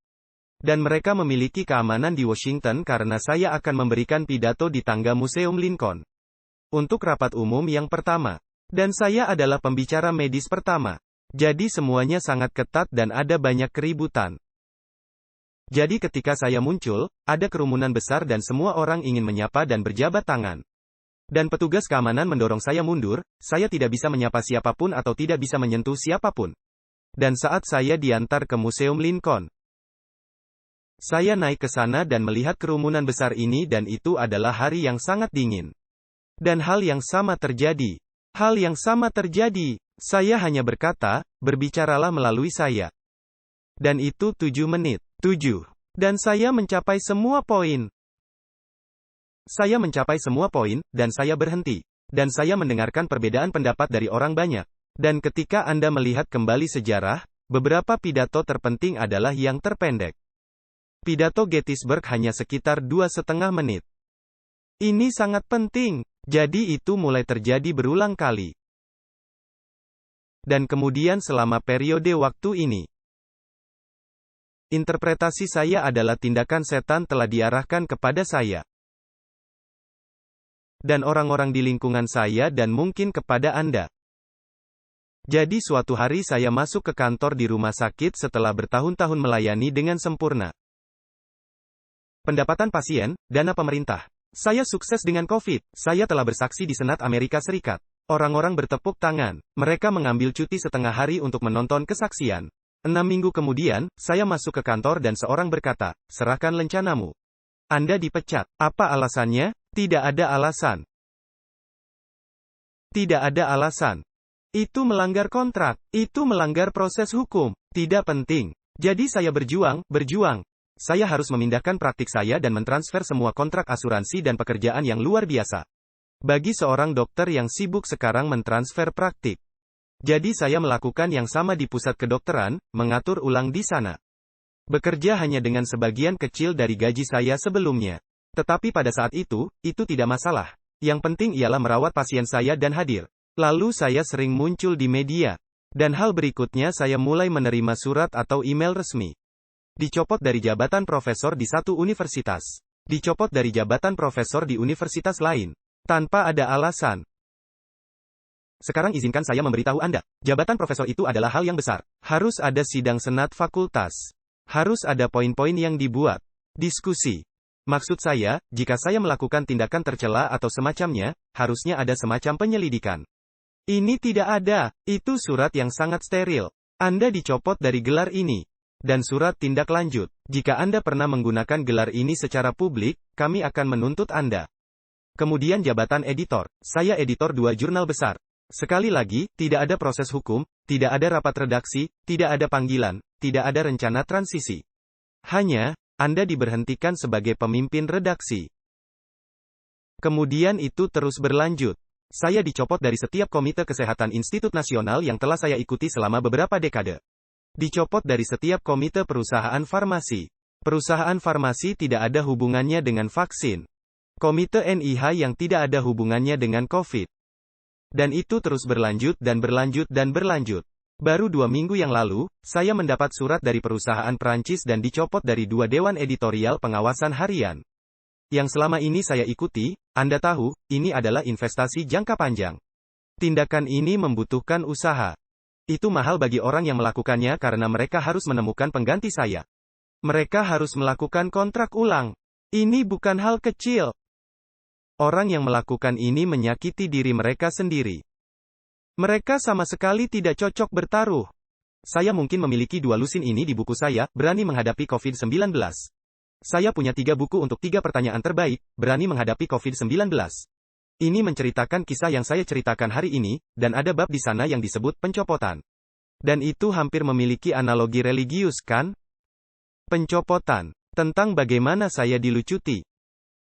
Dan mereka memiliki keamanan di Washington karena saya akan memberikan pidato di tangga Museum Lincoln. Untuk rapat umum yang pertama. Dan saya adalah pembicara medis pertama. Jadi semuanya sangat ketat dan ada banyak keributan. Jadi ketika saya muncul, ada kerumunan besar dan semua orang ingin menyapa dan berjabat tangan. Dan petugas keamanan mendorong saya mundur, saya tidak bisa menyapa siapapun atau tidak bisa menyentuh siapapun. Dan saat saya diantar ke Museum Lincoln, saya naik ke sana dan melihat kerumunan besar ini dan itu adalah hari yang sangat dingin. Dan hal yang sama terjadi. Hal yang sama terjadi. Saya hanya berkata, berbicaralah melalui saya. Dan itu 7 menit. 7. Dan saya mencapai semua poin. Saya mencapai semua poin, dan saya berhenti. Dan saya mendengarkan perbedaan pendapat dari orang banyak. Dan ketika Anda melihat kembali sejarah, beberapa pidato terpenting adalah yang terpendek. Pidato Gettysburg hanya sekitar 2,5 menit. Ini sangat penting. Jadi itu mulai terjadi berulang kali. Dan kemudian selama periode waktu ini, interpretasi saya adalah tindakan setan telah diarahkan kepada saya. Dan orang-orang di lingkungan saya dan mungkin kepada Anda. Jadi suatu hari saya masuk ke kantor di rumah sakit setelah bertahun-tahun melayani dengan sempurna. Pendapatan pasien, dana pemerintah. Saya sukses dengan COVID. Saya telah bersaksi di Senat Amerika Serikat. Orang-orang bertepuk tangan. Mereka mengambil cuti setengah hari untuk menonton kesaksian. 6 minggu kemudian, saya masuk ke kantor dan seorang berkata, serahkan lencanamu. Anda dipecat. Apa alasannya? Tidak ada alasan. Tidak ada alasan. Itu melanggar kontrak. Itu melanggar proses hukum. Tidak penting. Jadi saya berjuang. Saya harus memindahkan praktik saya dan mentransfer semua kontrak asuransi dan pekerjaan yang luar biasa. Bagi seorang dokter yang sibuk sekarang mentransfer praktik. Jadi saya melakukan yang sama di pusat kedokteran, mengatur ulang di sana. Bekerja hanya dengan sebagian kecil dari gaji saya sebelumnya. Tetapi pada saat itu tidak masalah. Yang penting ialah merawat pasien saya dan hadir. Lalu saya sering muncul di media. Dan hal berikutnya saya mulai menerima surat atau email resmi. Dicopot dari jabatan profesor di satu universitas. Dicopot dari jabatan profesor di universitas lain. Tanpa ada alasan. Sekarang izinkan saya memberitahu Anda. Jabatan profesor itu adalah hal yang besar. Harus ada sidang senat fakultas. Harus ada poin-poin yang dibuat. Diskusi. Maksud saya, jika saya melakukan tindakan tercela atau semacamnya, harusnya ada semacam penyelidikan. Ini tidak ada. Itu surat yang sangat steril. Anda dicopot dari gelar ini. Dan surat tindak lanjut. Jika Anda pernah menggunakan gelar ini secara publik, kami akan menuntut Anda. Kemudian jabatan editor. Saya editor 2 jurnal besar. Sekali lagi, tidak ada proses hukum, tidak ada rapat redaksi, tidak ada panggilan, tidak ada rencana transisi. Hanya, Anda diberhentikan sebagai pemimpin redaksi. Kemudian itu terus berlanjut. Saya dicopot dari setiap komite kesehatan Institut Nasional yang telah saya ikuti selama beberapa dekade. Dicopot dari setiap komite perusahaan farmasi. Perusahaan farmasi tidak ada hubungannya dengan vaksin. Komite NIH yang tidak ada hubungannya dengan COVID. Dan itu terus berlanjut dan berlanjut dan berlanjut. Baru 2 minggu yang lalu, saya mendapat surat dari perusahaan Prancis dan dicopot dari 2 dewan editorial pengawasan harian. Yang selama ini saya ikuti, Anda tahu, ini adalah investasi jangka panjang. Tindakan ini membutuhkan usaha. Itu mahal bagi orang yang melakukannya karena mereka harus menemukan pengganti saya. Mereka harus melakukan kontrak ulang. Ini bukan hal kecil. Orang yang melakukan ini menyakiti diri mereka sendiri. Mereka sama sekali tidak cocok bertaruh. Saya mungkin memiliki 2 lusin ini di buku saya, Berani Menghadapi COVID-19. Saya punya 3 buku untuk 3 pertanyaan terbaik, Berani Menghadapi COVID-19. Ini menceritakan kisah yang saya ceritakan hari ini, dan ada bab di sana yang disebut pencopotan. Dan itu hampir memiliki analogi religius, kan? Pencopotan. Tentang bagaimana saya dilucuti.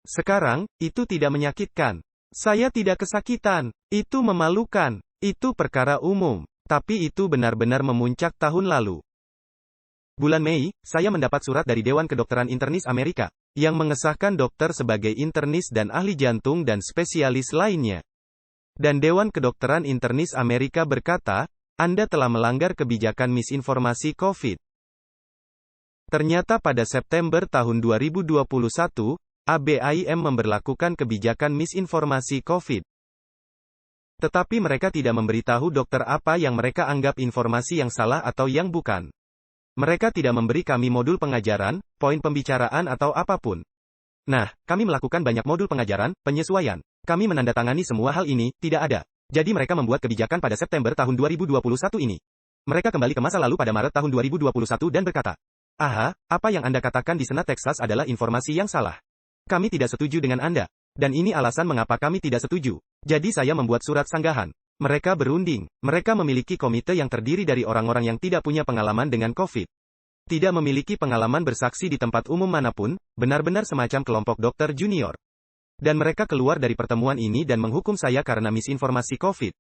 Sekarang, itu tidak menyakitkan. Saya tidak kesakitan. Itu memalukan. Itu perkara umum. Tapi itu benar-benar memuncak tahun lalu. Bulan Mei, saya mendapat surat dari Dewan Kedokteran Internis Amerika, yang mengesahkan dokter sebagai internis dan ahli jantung dan spesialis lainnya. Dan Dewan Kedokteran Internis Amerika berkata, Anda telah melanggar kebijakan misinformasi COVID. Ternyata pada September tahun 2021, ABIM memberlakukan kebijakan misinformasi COVID. Tetapi mereka tidak memberitahu dokter apa yang mereka anggap informasi yang salah atau yang bukan. Mereka tidak memberi kami modul pengajaran, poin pembicaraan atau apapun. Nah, kami melakukan banyak modul pengajaran, penyesuaian. Kami menandatangani semua hal ini, tidak ada. Jadi mereka membuat kebijakan pada September tahun 2021 ini. Mereka kembali ke masa lalu pada Maret tahun 2021 dan berkata, Aha, apa yang Anda katakan di Senat Texas adalah informasi yang salah. Kami tidak setuju dengan Anda. Dan ini alasan mengapa kami tidak setuju. Jadi saya membuat surat sanggahan. Mereka berunding. Mereka memiliki komite yang terdiri dari orang-orang yang tidak punya pengalaman dengan COVID. Tidak memiliki pengalaman bersaksi di tempat umum manapun, benar-benar semacam kelompok dokter junior. Dan mereka keluar dari pertemuan ini dan menghukum saya karena misinformasi COVID.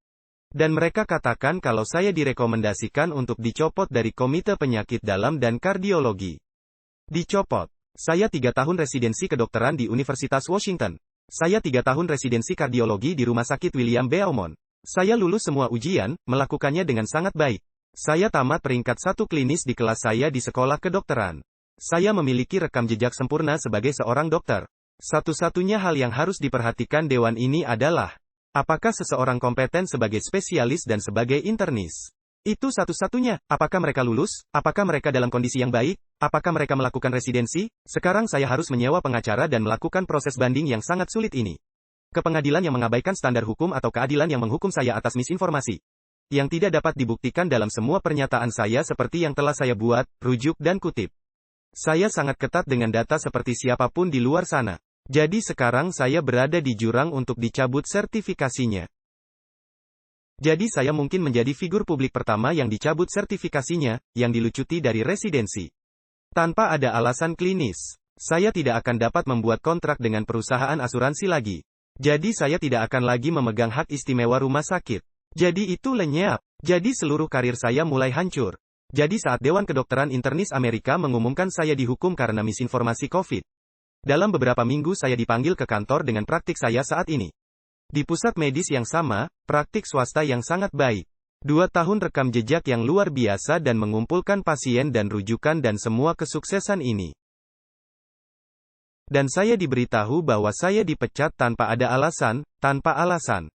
Dan mereka katakan kalau saya direkomendasikan untuk dicopot dari Komite Penyakit Dalam dan Kardiologi. Dicopot. Saya 3 tahun residensi kedokteran di Universitas Washington. Saya 3 tahun residensi kardiologi di Rumah Sakit William Beaumont. Saya lulus semua ujian, melakukannya dengan sangat baik. Saya tamat peringkat 1 klinis di kelas saya di sekolah kedokteran. Saya memiliki rekam jejak sempurna sebagai seorang dokter. Satu-satunya hal yang harus diperhatikan dewan ini adalah, apakah seseorang kompeten sebagai spesialis dan sebagai internis? Itu satu-satunya. Apakah mereka lulus? Apakah mereka dalam kondisi yang baik? Apakah mereka melakukan residensi? Sekarang saya harus menyewa pengacara dan melakukan proses banding yang sangat sulit ini. Ke pengadilan yang mengabaikan standar hukum atau keadilan yang menghukum saya atas misinformasi. Yang tidak dapat dibuktikan dalam semua pernyataan saya seperti yang telah saya buat, rujuk dan kutip. Saya sangat ketat dengan data seperti siapapun di luar sana. Jadi sekarang saya berada di jurang untuk dicabut sertifikasinya. Jadi saya mungkin menjadi figur publik pertama yang dicabut sertifikasinya, yang dilucuti dari residensi. Tanpa ada alasan klinis. Saya tidak akan dapat membuat kontrak dengan perusahaan asuransi lagi. Jadi saya tidak akan lagi memegang hak istimewa rumah sakit. Jadi itu lenyap. Jadi seluruh karir saya mulai hancur. Jadi saat Dewan Kedokteran Internis Amerika mengumumkan saya dihukum karena misinformasi COVID. Dalam beberapa minggu saya dipanggil ke kantor dengan praktik saya saat ini. Di pusat medis yang sama, praktik swasta yang sangat baik. 2 tahun rekam jejak yang luar biasa dan mengumpulkan pasien dan rujukan dan semua kesuksesan ini. Dan saya diberitahu bahwa saya dipecat tanpa ada alasan, tanpa alasan.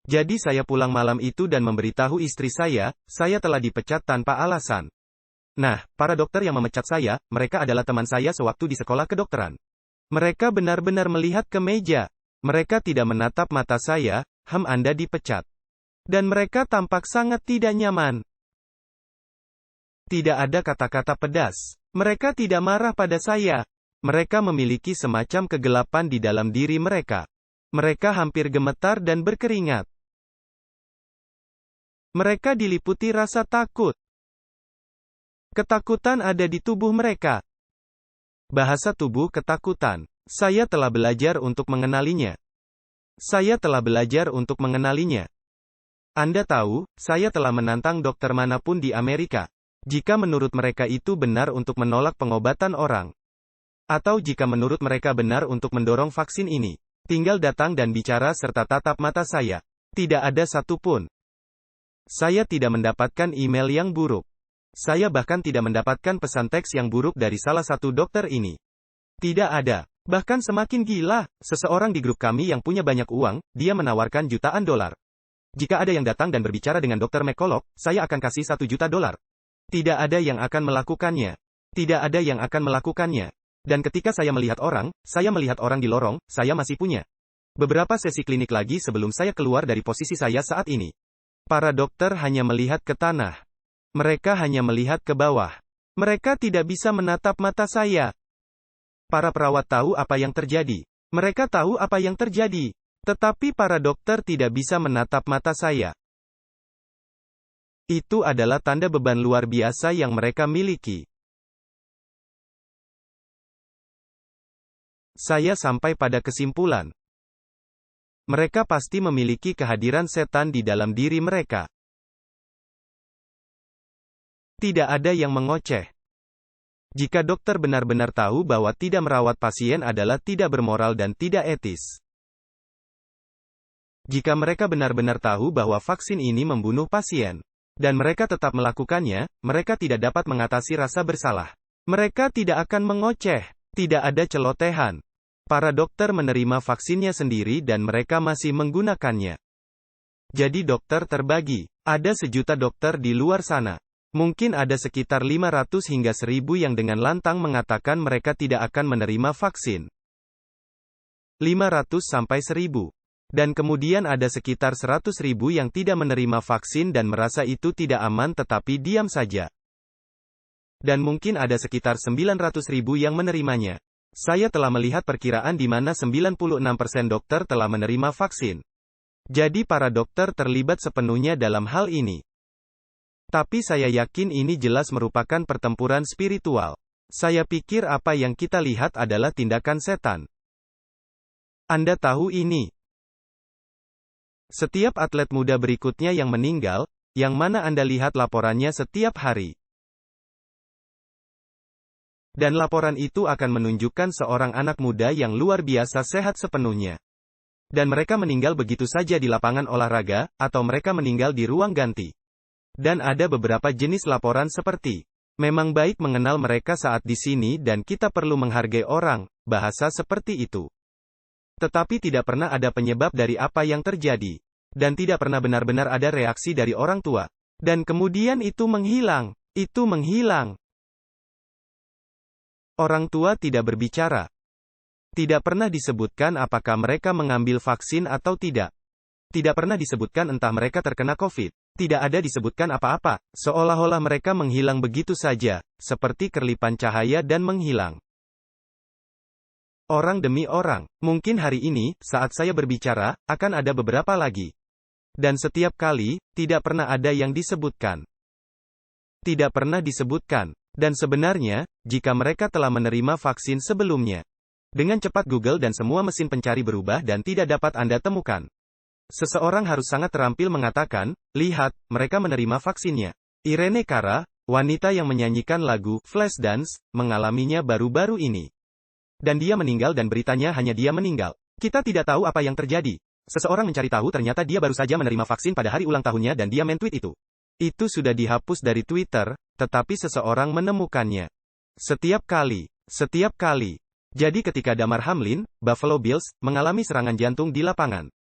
Jadi saya pulang malam itu dan memberitahu istri saya telah dipecat tanpa alasan. Nah, para dokter yang memecat saya, mereka adalah teman saya sewaktu di sekolah kedokteran. Mereka benar-benar melihat ke meja. Mereka tidak menatap mata saya, Anda dipecat. Dan mereka tampak sangat tidak nyaman. Tidak ada kata-kata pedas. Mereka tidak marah pada saya. Mereka memiliki semacam kegelapan di dalam diri mereka. Mereka hampir gemetar dan berkeringat. Mereka diliputi rasa takut. Ketakutan ada di tubuh mereka. Bahasa tubuh ketakutan. Saya telah belajar untuk mengenalinya. Saya telah belajar untuk mengenalinya. Anda tahu, saya telah menantang dokter manapun di Amerika. Jika menurut mereka itu benar untuk menolak pengobatan orang. Atau jika menurut mereka benar untuk mendorong vaksin ini. Tinggal datang dan bicara serta tatap mata saya. Tidak ada satupun. Saya tidak mendapatkan email yang buruk. Saya bahkan tidak mendapatkan pesan teks yang buruk dari salah satu dokter ini. Tidak ada. Bahkan semakin gila, seseorang di grup kami yang punya banyak uang, dia menawarkan jutaan dolar. Jika ada yang datang dan berbicara dengan Dr. McCullough, saya akan kasih $1 juta. Tidak ada yang akan melakukannya. Tidak ada yang akan melakukannya. Dan ketika saya melihat orang di lorong, saya masih punya beberapa sesi klinik lagi sebelum saya keluar dari posisi saya saat ini. Para dokter hanya melihat ke tanah. Mereka hanya melihat ke bawah. Mereka tidak bisa menatap mata saya. Para perawat tahu apa yang terjadi. Mereka tahu apa yang terjadi. Tetapi para dokter tidak bisa menatap mata saya. Itu adalah tanda beban luar biasa yang mereka miliki. Saya sampai pada kesimpulan. Mereka pasti memiliki kehadiran setan di dalam diri mereka. Tidak ada yang mengoceh. Jika dokter benar-benar tahu bahwa tidak merawat pasien adalah tidak bermoral dan tidak etis. Jika mereka benar-benar tahu bahwa vaksin ini membunuh pasien, dan mereka tetap melakukannya, mereka tidak dapat mengatasi rasa bersalah. Mereka tidak akan mengoceh. Tidak ada celotehan. Para dokter menerima vaksinnya sendiri dan mereka masih menggunakannya. Jadi dokter terbagi. Ada 1 juta dokter di luar sana. Mungkin ada sekitar 500 hingga 1000 yang dengan lantang mengatakan mereka tidak akan menerima vaksin. 500 sampai 1000. Dan kemudian ada sekitar 100.000 yang tidak menerima vaksin dan merasa itu tidak aman tetapi diam saja. Dan mungkin ada sekitar 900.000 yang menerimanya. Saya telah melihat perkiraan di mana 96% dokter telah menerima vaksin. Jadi para dokter terlibat sepenuhnya dalam hal ini. Tapi saya yakin ini jelas merupakan pertempuran spiritual. Saya pikir apa yang kita lihat adalah tindakan setan. Anda tahu ini. Setiap atlet muda berikutnya yang meninggal, yang mana Anda lihat laporannya setiap hari. Dan laporan itu akan menunjukkan seorang anak muda yang luar biasa sehat sepenuhnya. Dan mereka meninggal begitu saja di lapangan olahraga, atau mereka meninggal di ruang ganti. Dan ada beberapa jenis laporan seperti, memang baik mengenal mereka saat di sini dan kita perlu menghargai orang, bahasa seperti itu. Tetapi tidak pernah ada penyebab dari apa yang terjadi. Dan tidak pernah benar-benar ada reaksi dari orang tua. Dan kemudian itu menghilang. Itu menghilang. Orang tua tidak berbicara. Tidak pernah disebutkan apakah mereka mengambil vaksin atau tidak. Tidak pernah disebutkan entah mereka terkena COVID. Tidak ada disebutkan apa-apa. Seolah-olah mereka menghilang begitu saja. Seperti kerlipan cahaya dan menghilang. Orang demi orang. Mungkin hari ini, saat saya berbicara, akan ada beberapa lagi. Dan setiap kali, tidak pernah ada yang disebutkan. Tidak pernah disebutkan. Dan sebenarnya, jika mereka telah menerima vaksin sebelumnya. Dengan cepat Google dan semua mesin pencari berubah dan tidak dapat Anda temukan. Seseorang harus sangat terampil mengatakan, lihat, mereka menerima vaksinnya. Irene Cara, wanita yang menyanyikan lagu Flashdance, mengalaminya baru-baru ini. Dan dia meninggal dan beritanya hanya dia meninggal. Kita tidak tahu apa yang terjadi. Seseorang mencari tahu ternyata dia baru saja menerima vaksin pada hari ulang tahunnya dan dia men-tweet itu. Itu sudah dihapus dari Twitter, tetapi seseorang menemukannya. Setiap kali. Jadi ketika Damar Hamlin, Buffalo Bills, mengalami serangan jantung di lapangan.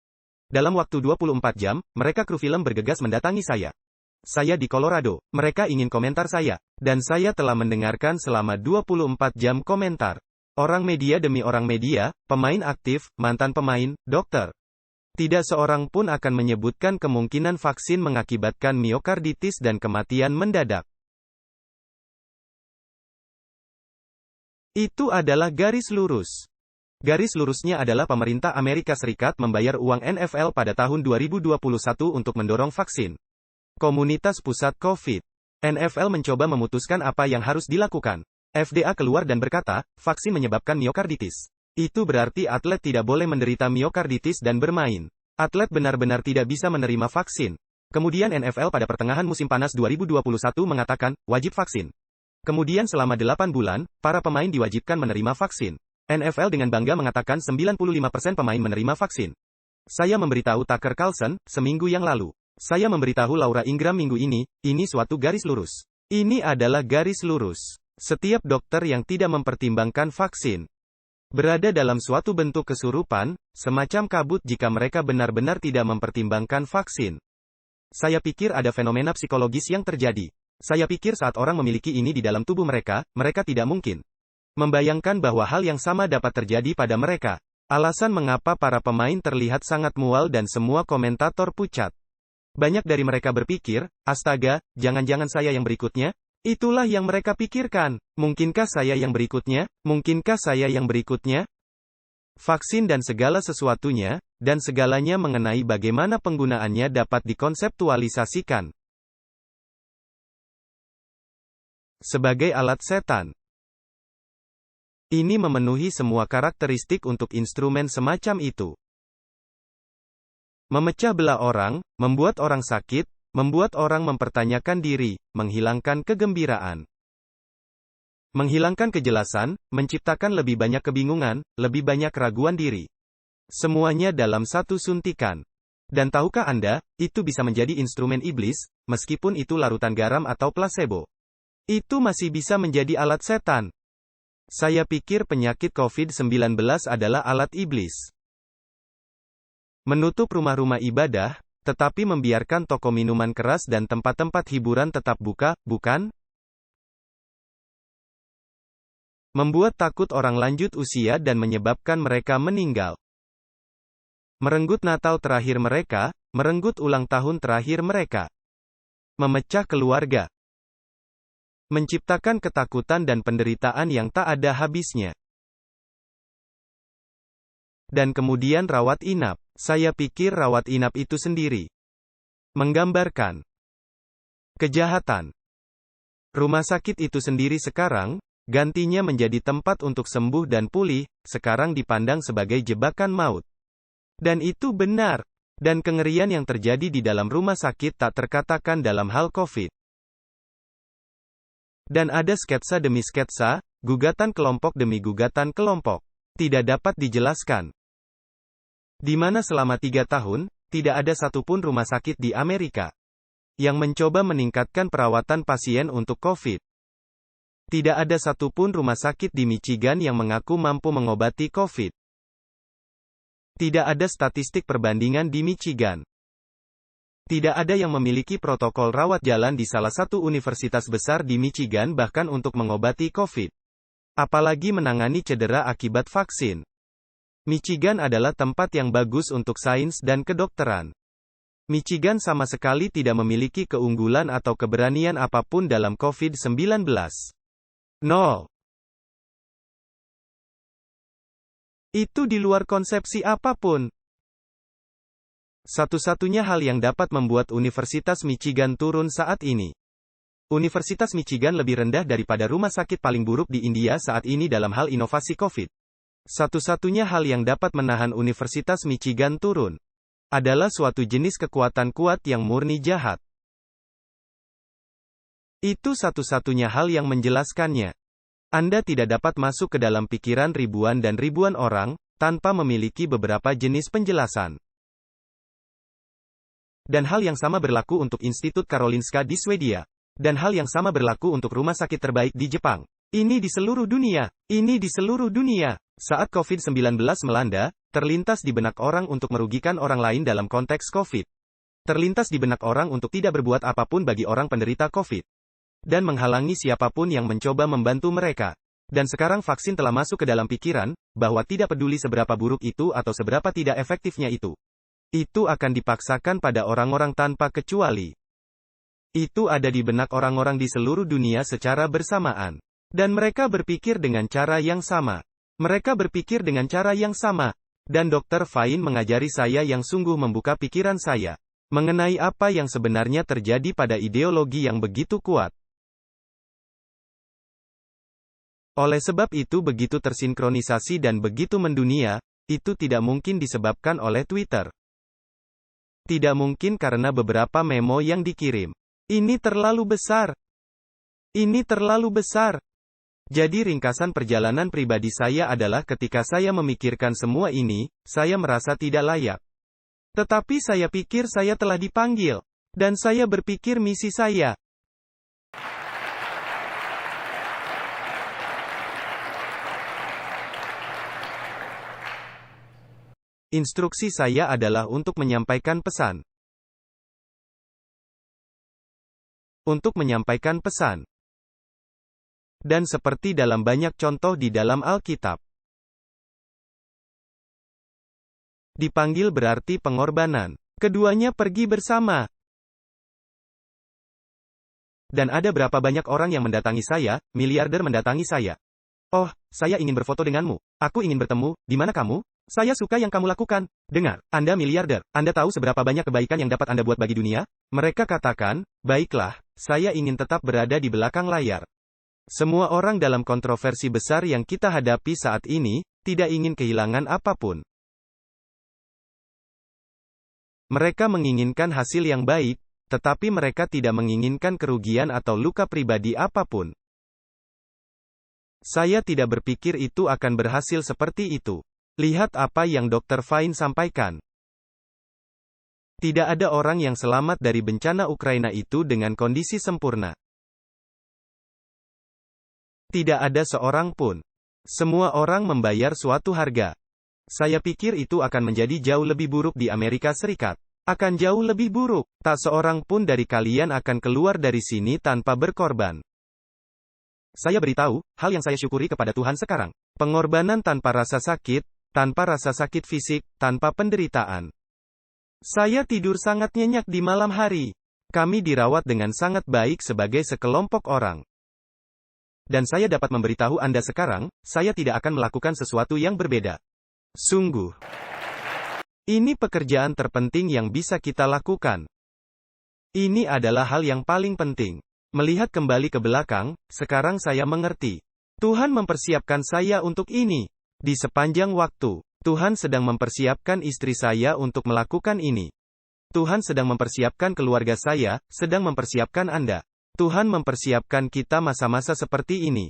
Dalam waktu 24 jam, mereka kru film bergegas mendatangi saya. Saya di Colorado. Mereka ingin komentar saya. Dan saya telah mendengarkan selama 24 jam komentar. Orang media demi orang media, pemain aktif, mantan pemain, dokter. Tidak seorang pun akan menyebutkan kemungkinan vaksin mengakibatkan miokarditis dan kematian mendadak. Itu adalah garis lurus. Garis lurusnya adalah pemerintah Amerika Serikat membayar uang NFL pada tahun 2021 untuk mendorong vaksin. Komunitas Pusat COVID. NFL mencoba memutuskan apa yang harus dilakukan. FDA keluar dan berkata, vaksin menyebabkan miokarditis. Itu berarti atlet tidak boleh menderita miokarditis dan bermain. Atlet benar-benar tidak bisa menerima vaksin. Kemudian NFL pada pertengahan musim panas 2021 mengatakan, wajib vaksin. Kemudian selama 8 bulan, para pemain diwajibkan menerima vaksin. NFL dengan bangga mengatakan 95% pemain menerima vaksin. Saya memberitahu Tucker Carlson, seminggu yang lalu. Saya memberitahu Laura Ingraham minggu ini suatu garis lurus. Ini adalah garis lurus. Setiap dokter yang tidak mempertimbangkan vaksin berada dalam suatu bentuk kesurupan, semacam kabut jika mereka benar-benar tidak mempertimbangkan vaksin. Saya pikir ada fenomena psikologis yang terjadi. Saya pikir saat orang memiliki ini di dalam tubuh mereka, mereka tidak mungkin membayangkan bahwa hal yang sama dapat terjadi pada mereka. Alasan mengapa para pemain terlihat sangat mual dan semua komentator pucat. Banyak dari mereka berpikir, astaga, jangan-jangan saya yang berikutnya? Itulah yang mereka pikirkan. Mungkinkah saya yang berikutnya? Mungkinkah saya yang berikutnya? Vaksin dan segala sesuatunya, dan segalanya mengenai bagaimana penggunaannya dapat dikonseptualisasikan sebagai alat setan. Ini memenuhi semua karakteristik untuk instrumen semacam itu. Memecah belah orang, membuat orang sakit, membuat orang mempertanyakan diri, menghilangkan kegembiraan. Menghilangkan kejelasan, menciptakan lebih banyak kebingungan, lebih banyak keraguan diri. Semuanya dalam satu suntikan. Dan tahukah Anda, itu bisa menjadi instrumen iblis, meskipun itu larutan garam atau placebo. Itu masih bisa menjadi alat setan. Saya pikir penyakit COVID-19 adalah alat iblis. Menutup rumah-rumah ibadah, tetapi membiarkan toko minuman keras dan tempat-tempat hiburan tetap buka, bukan? Membuat takut orang lanjut usia dan menyebabkan mereka meninggal. Merenggut Natal terakhir mereka, merenggut ulang tahun terakhir mereka. Memecah keluarga. Menciptakan ketakutan dan penderitaan yang tak ada habisnya. Dan kemudian rawat inap. Saya pikir rawat inap itu sendiri menggambarkan kejahatan. Rumah sakit itu sendiri sekarang, gantinya menjadi tempat untuk sembuh dan pulih, sekarang dipandang sebagai jebakan maut. Dan itu benar. Dan kengerian yang terjadi di dalam rumah sakit tak terkatakan dalam hal COVID. Dan ada sketsa demi sketsa, gugatan kelompok demi gugatan kelompok. Tidak dapat dijelaskan. Di mana selama 3 tahun, tidak ada satupun rumah sakit di Amerika yang mencoba meningkatkan perawatan pasien untuk COVID. Tidak ada satupun rumah sakit di Michigan yang mengaku mampu mengobati COVID. Tidak ada statistik perbandingan di Michigan. Tidak ada yang memiliki protokol rawat jalan di salah satu universitas besar di Michigan bahkan untuk mengobati COVID. Apalagi menangani cedera akibat vaksin. Michigan adalah tempat yang bagus untuk sains dan kedokteran. Michigan sama sekali tidak memiliki keunggulan atau keberanian apapun dalam COVID-19. Nol. Itu di luar konsepsi apapun. Satu-satunya hal yang dapat membuat Universitas Michigan turun saat ini. Universitas Michigan lebih rendah daripada rumah sakit paling buruk di India saat ini dalam hal inovasi COVID. Satu-satunya hal yang dapat menahan Universitas Michigan turun. adalah suatu jenis kekuatan kuat yang murni jahat. Itu satu-satunya hal yang menjelaskannya. Anda tidak dapat masuk ke dalam pikiran ribuan dan ribuan orang, tanpa memiliki beberapa jenis penjelasan. Dan hal yang sama berlaku untuk Institut Karolinska di Swedia. Dan hal yang sama berlaku untuk rumah sakit terbaik di Jepang. Ini di seluruh dunia. Ini di seluruh dunia. Saat COVID-19 melanda, terlintas di benak orang untuk merugikan orang lain dalam konteks COVID. Terlintas di benak orang untuk tidak berbuat apapun bagi orang penderita COVID. Dan menghalangi siapapun yang mencoba membantu mereka. Dan sekarang vaksin telah masuk ke dalam pikiran, bahwa tidak peduli seberapa buruk itu atau seberapa tidak efektifnya itu. Itu akan dipaksakan pada orang-orang tanpa kecuali. Itu ada di benak orang-orang di seluruh dunia secara bersamaan. Dan mereka berpikir dengan cara yang sama. Mereka berpikir dengan cara yang sama. Dan Dr. Fine mengajari saya yang sungguh membuka pikiran saya. Mengenai apa yang sebenarnya terjadi pada ideologi yang begitu kuat. Oleh sebab itu begitu tersinkronisasi dan begitu mendunia, itu tidak mungkin disebabkan oleh Twitter. Tidak mungkin karena beberapa memo yang dikirim. Ini terlalu besar. Ini terlalu besar. Jadi ringkasan perjalanan pribadi saya adalah ketika saya memikirkan semua ini, saya merasa tidak layak. Tetapi saya pikir saya telah dipanggil. Dan saya berpikir misi saya. Instruksi saya adalah untuk menyampaikan pesan. Untuk menyampaikan pesan. Dan seperti dalam banyak contoh di dalam Alkitab. Dipanggil berarti pengorbanan. Keduanya pergi bersama. Dan ada berapa banyak orang yang mendatangi saya, miliarder mendatangi saya. Oh, saya ingin berfoto denganmu. Aku ingin bertemu, di mana kamu? Saya suka yang kamu lakukan. Dengar, Anda miliarder. Anda tahu seberapa banyak kebaikan yang dapat Anda buat bagi dunia? Mereka katakan, baiklah, saya ingin tetap berada di belakang layar. Semua orang dalam kontroversi besar yang kita hadapi saat ini, tidak ingin kehilangan apapun. Mereka menginginkan hasil yang baik, tetapi mereka tidak menginginkan kerugian atau luka pribadi apapun. Saya tidak berpikir itu akan berhasil seperti itu. Lihat apa yang Dr. Fine sampaikan. Tidak ada orang yang selamat dari bencana Ukraina itu dengan kondisi sempurna. Tidak ada seorang pun. Semua orang membayar suatu harga. Saya pikir itu akan menjadi jauh lebih buruk di Amerika Serikat. Akan jauh lebih buruk. Tak seorang pun dari kalian akan keluar dari sini tanpa berkorban. Saya beritahu, hal yang saya syukuri kepada Tuhan sekarang. Pengorbanan tanpa rasa sakit, tanpa rasa sakit fisik, tanpa penderitaan. Saya tidur sangat nyenyak di malam hari. Kami dirawat dengan sangat baik sebagai sekelompok orang. Dan saya dapat memberitahu Anda sekarang, saya tidak akan melakukan sesuatu yang berbeda. Sungguh. Ini pekerjaan terpenting yang bisa kita lakukan. Ini adalah hal yang paling penting. Melihat kembali ke belakang, sekarang saya mengerti. Tuhan mempersiapkan saya untuk ini. Di sepanjang waktu, Tuhan sedang mempersiapkan istri saya untuk melakukan ini. Tuhan sedang mempersiapkan keluarga saya, sedang mempersiapkan Anda. Tuhan mempersiapkan kita masa-masa seperti ini.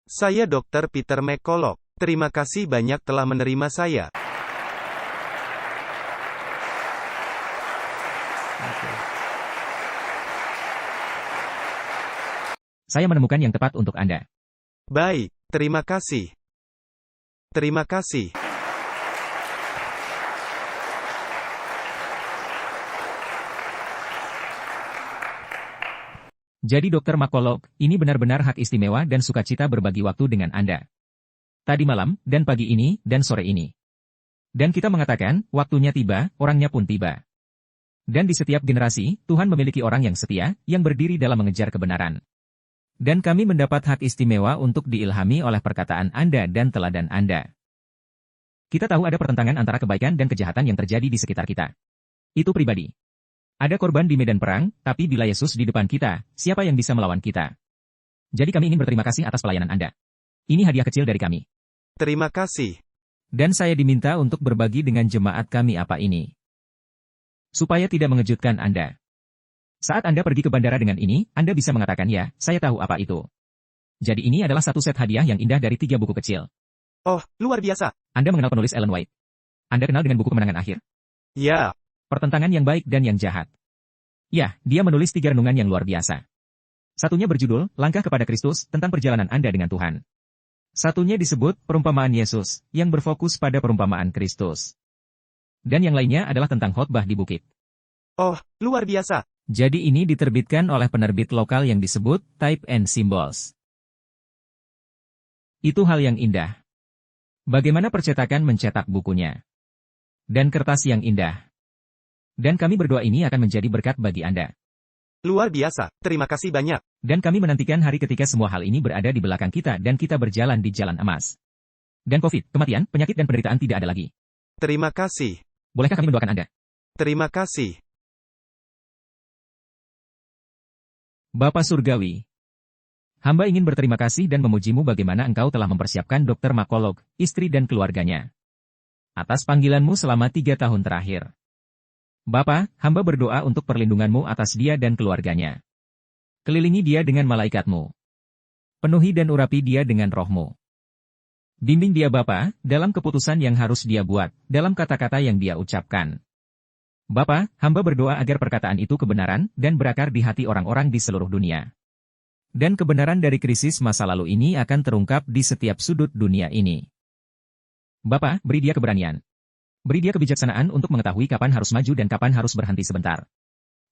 Saya Dr. Peter McCulloch. Terima kasih banyak telah menerima saya. Saya menemukan yang tepat untuk Anda. Baik, terima kasih. Terima kasih. Jadi Dr. McCulloch, ini benar-benar hak istimewa dan sukacita berbagi waktu dengan Anda. Tadi malam, dan pagi ini, dan sore ini. Dan kita mengatakan, waktunya tiba, orangnya pun tiba. Dan di setiap generasi, Tuhan memiliki orang yang setia, yang berdiri dalam mengejar kebenaran. Dan kami mendapat hak istimewa untuk diilhami oleh perkataan Anda dan teladan Anda. Kita tahu ada pertentangan antara kebaikan dan kejahatan yang terjadi di sekitar kita. Itu pribadi. Ada korban di medan perang, tapi bila Yesus di depan kita, siapa yang bisa melawan kita? Jadi kami ingin berterima kasih atas pelayanan Anda. Ini hadiah kecil dari kami. Terima kasih. Dan saya diminta untuk berbagi dengan jemaat kami apa ini. Supaya tidak mengejutkan Anda. Saat Anda pergi ke bandara dengan ini, Anda bisa mengatakan ya, saya tahu apa itu. Jadi ini adalah satu set hadiah yang indah dari 3 buku kecil. Oh, luar biasa. Anda mengenal penulis Ellen White. Anda kenal dengan buku Kemenangan Akhir. Ya, Pertentangan yang baik dan yang jahat. Ya, dia menulis 3 renungan yang luar biasa. Satunya berjudul, Langkah kepada Kristus, tentang perjalanan Anda dengan Tuhan. Satunya disebut, Perumpamaan Yesus, yang berfokus pada perumpamaan Kristus. Dan yang lainnya adalah tentang khotbah di bukit. oh, luar biasa. Jadi ini diterbitkan oleh penerbit lokal yang disebut Type and Symbols. Itu hal yang indah. Bagaimana percetakan mencetak bukunya. Dan kertas yang indah. Dan kami berdoa ini akan menjadi berkat bagi Anda. Luar biasa. Terima kasih banyak. Dan kami menantikan hari ketika semua hal ini berada di belakang kita dan kita berjalan di jalan emas. Dan COVID, kematian, penyakit dan penderitaan tidak ada lagi. Terima kasih. Bolehkah kami mendoakan Anda? Terima kasih. Bapa Surgawi, hamba ingin berterima kasih dan memujimu bagaimana Engkau telah mempersiapkan Dr. McCullough, istri dan keluarganya. Atas panggilanmu selama 3 tahun terakhir. Bapa, hamba berdoa untuk perlindunganmu atas dia dan keluarganya. Kelilingi dia dengan malaikatmu. Penuhi dan urapi dia dengan rohmu. Bimbing dia Bapa, dalam keputusan yang harus dia buat, dalam kata-kata yang dia ucapkan. Bapa, hamba berdoa agar perkataan itu kebenaran dan berakar di hati orang-orang di seluruh dunia. Dan kebenaran dari krisis masa lalu ini akan terungkap di setiap sudut dunia ini. Bapa, beri dia keberanian. Beri dia kebijaksanaan untuk mengetahui kapan harus maju dan kapan harus berhenti sebentar.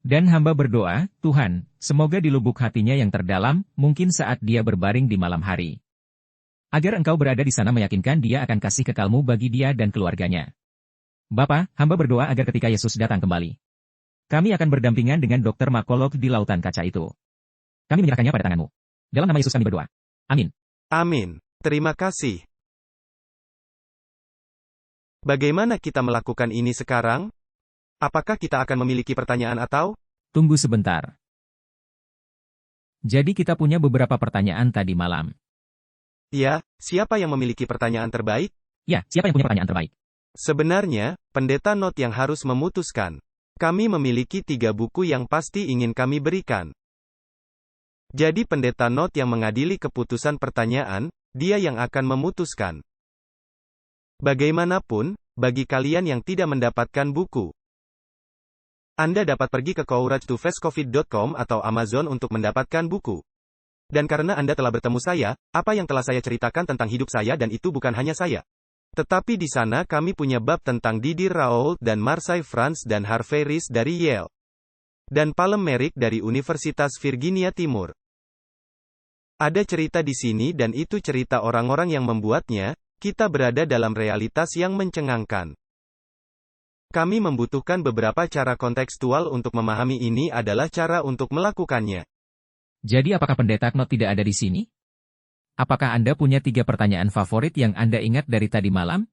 Dan hamba berdoa, Tuhan, semoga di lubuk hatinya yang terdalam, mungkin saat dia berbaring di malam hari. Agar Engkau berada di sana meyakinkan dia akan kasih kekalmu bagi dia dan keluarganya. Bapa, hamba berdoa agar ketika Yesus datang kembali. Kami akan berdampingan dengan Dr. McCullough di lautan kaca itu. Kami menyerahkannya pada tanganmu. Dalam nama Yesus kami berdoa. Amin. Amin. Terima kasih. Bagaimana kita melakukan ini sekarang? Apakah kita akan memiliki pertanyaan atau? Tunggu sebentar. Jadi kita punya beberapa pertanyaan tadi malam. Ya, siapa yang memiliki pertanyaan terbaik? Ya, siapa yang punya pertanyaan terbaik? Sebenarnya, pendeta Not yang harus memutuskan. Kami memiliki 3 buku yang pasti ingin kami berikan. Jadi pendeta Not yang mengadili keputusan pertanyaan, dia yang akan memutuskan. Bagaimanapun, bagi kalian yang tidak mendapatkan buku, Anda dapat pergi ke couragetofacecOVID.com atau Amazon untuk mendapatkan buku. Dan karena Anda telah bertemu saya, apa yang telah saya ceritakan tentang hidup saya dan itu bukan hanya saya. Tetapi di sana kami punya bab tentang Didier Raoult dan Marseille France dan Harvey Rees dari Yale. Dan Palem Merrick dari Universitas Virginia Timur. Ada cerita di sini dan itu cerita orang-orang yang membuatnya, kita berada dalam realitas yang mencengangkan. Kami membutuhkan beberapa cara kontekstual untuk memahami ini adalah cara untuk melakukannya. Jadi apakah pendeta Knot tidak ada di sini? Apakah Anda punya 3 pertanyaan favorit yang Anda ingat dari tadi malam?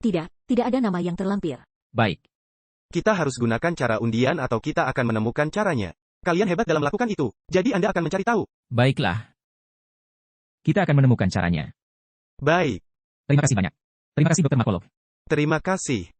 Tidak, tidak ada nama yang terlampir. Baik. Kita harus gunakan cara undian atau kita akan menemukan caranya. Kalian hebat dalam melakukan itu, jadi Anda akan mencari tahu. Baiklah. Kita akan menemukan caranya. Baik. Terima kasih banyak. Terima kasih Dr. McCullough. Terima kasih.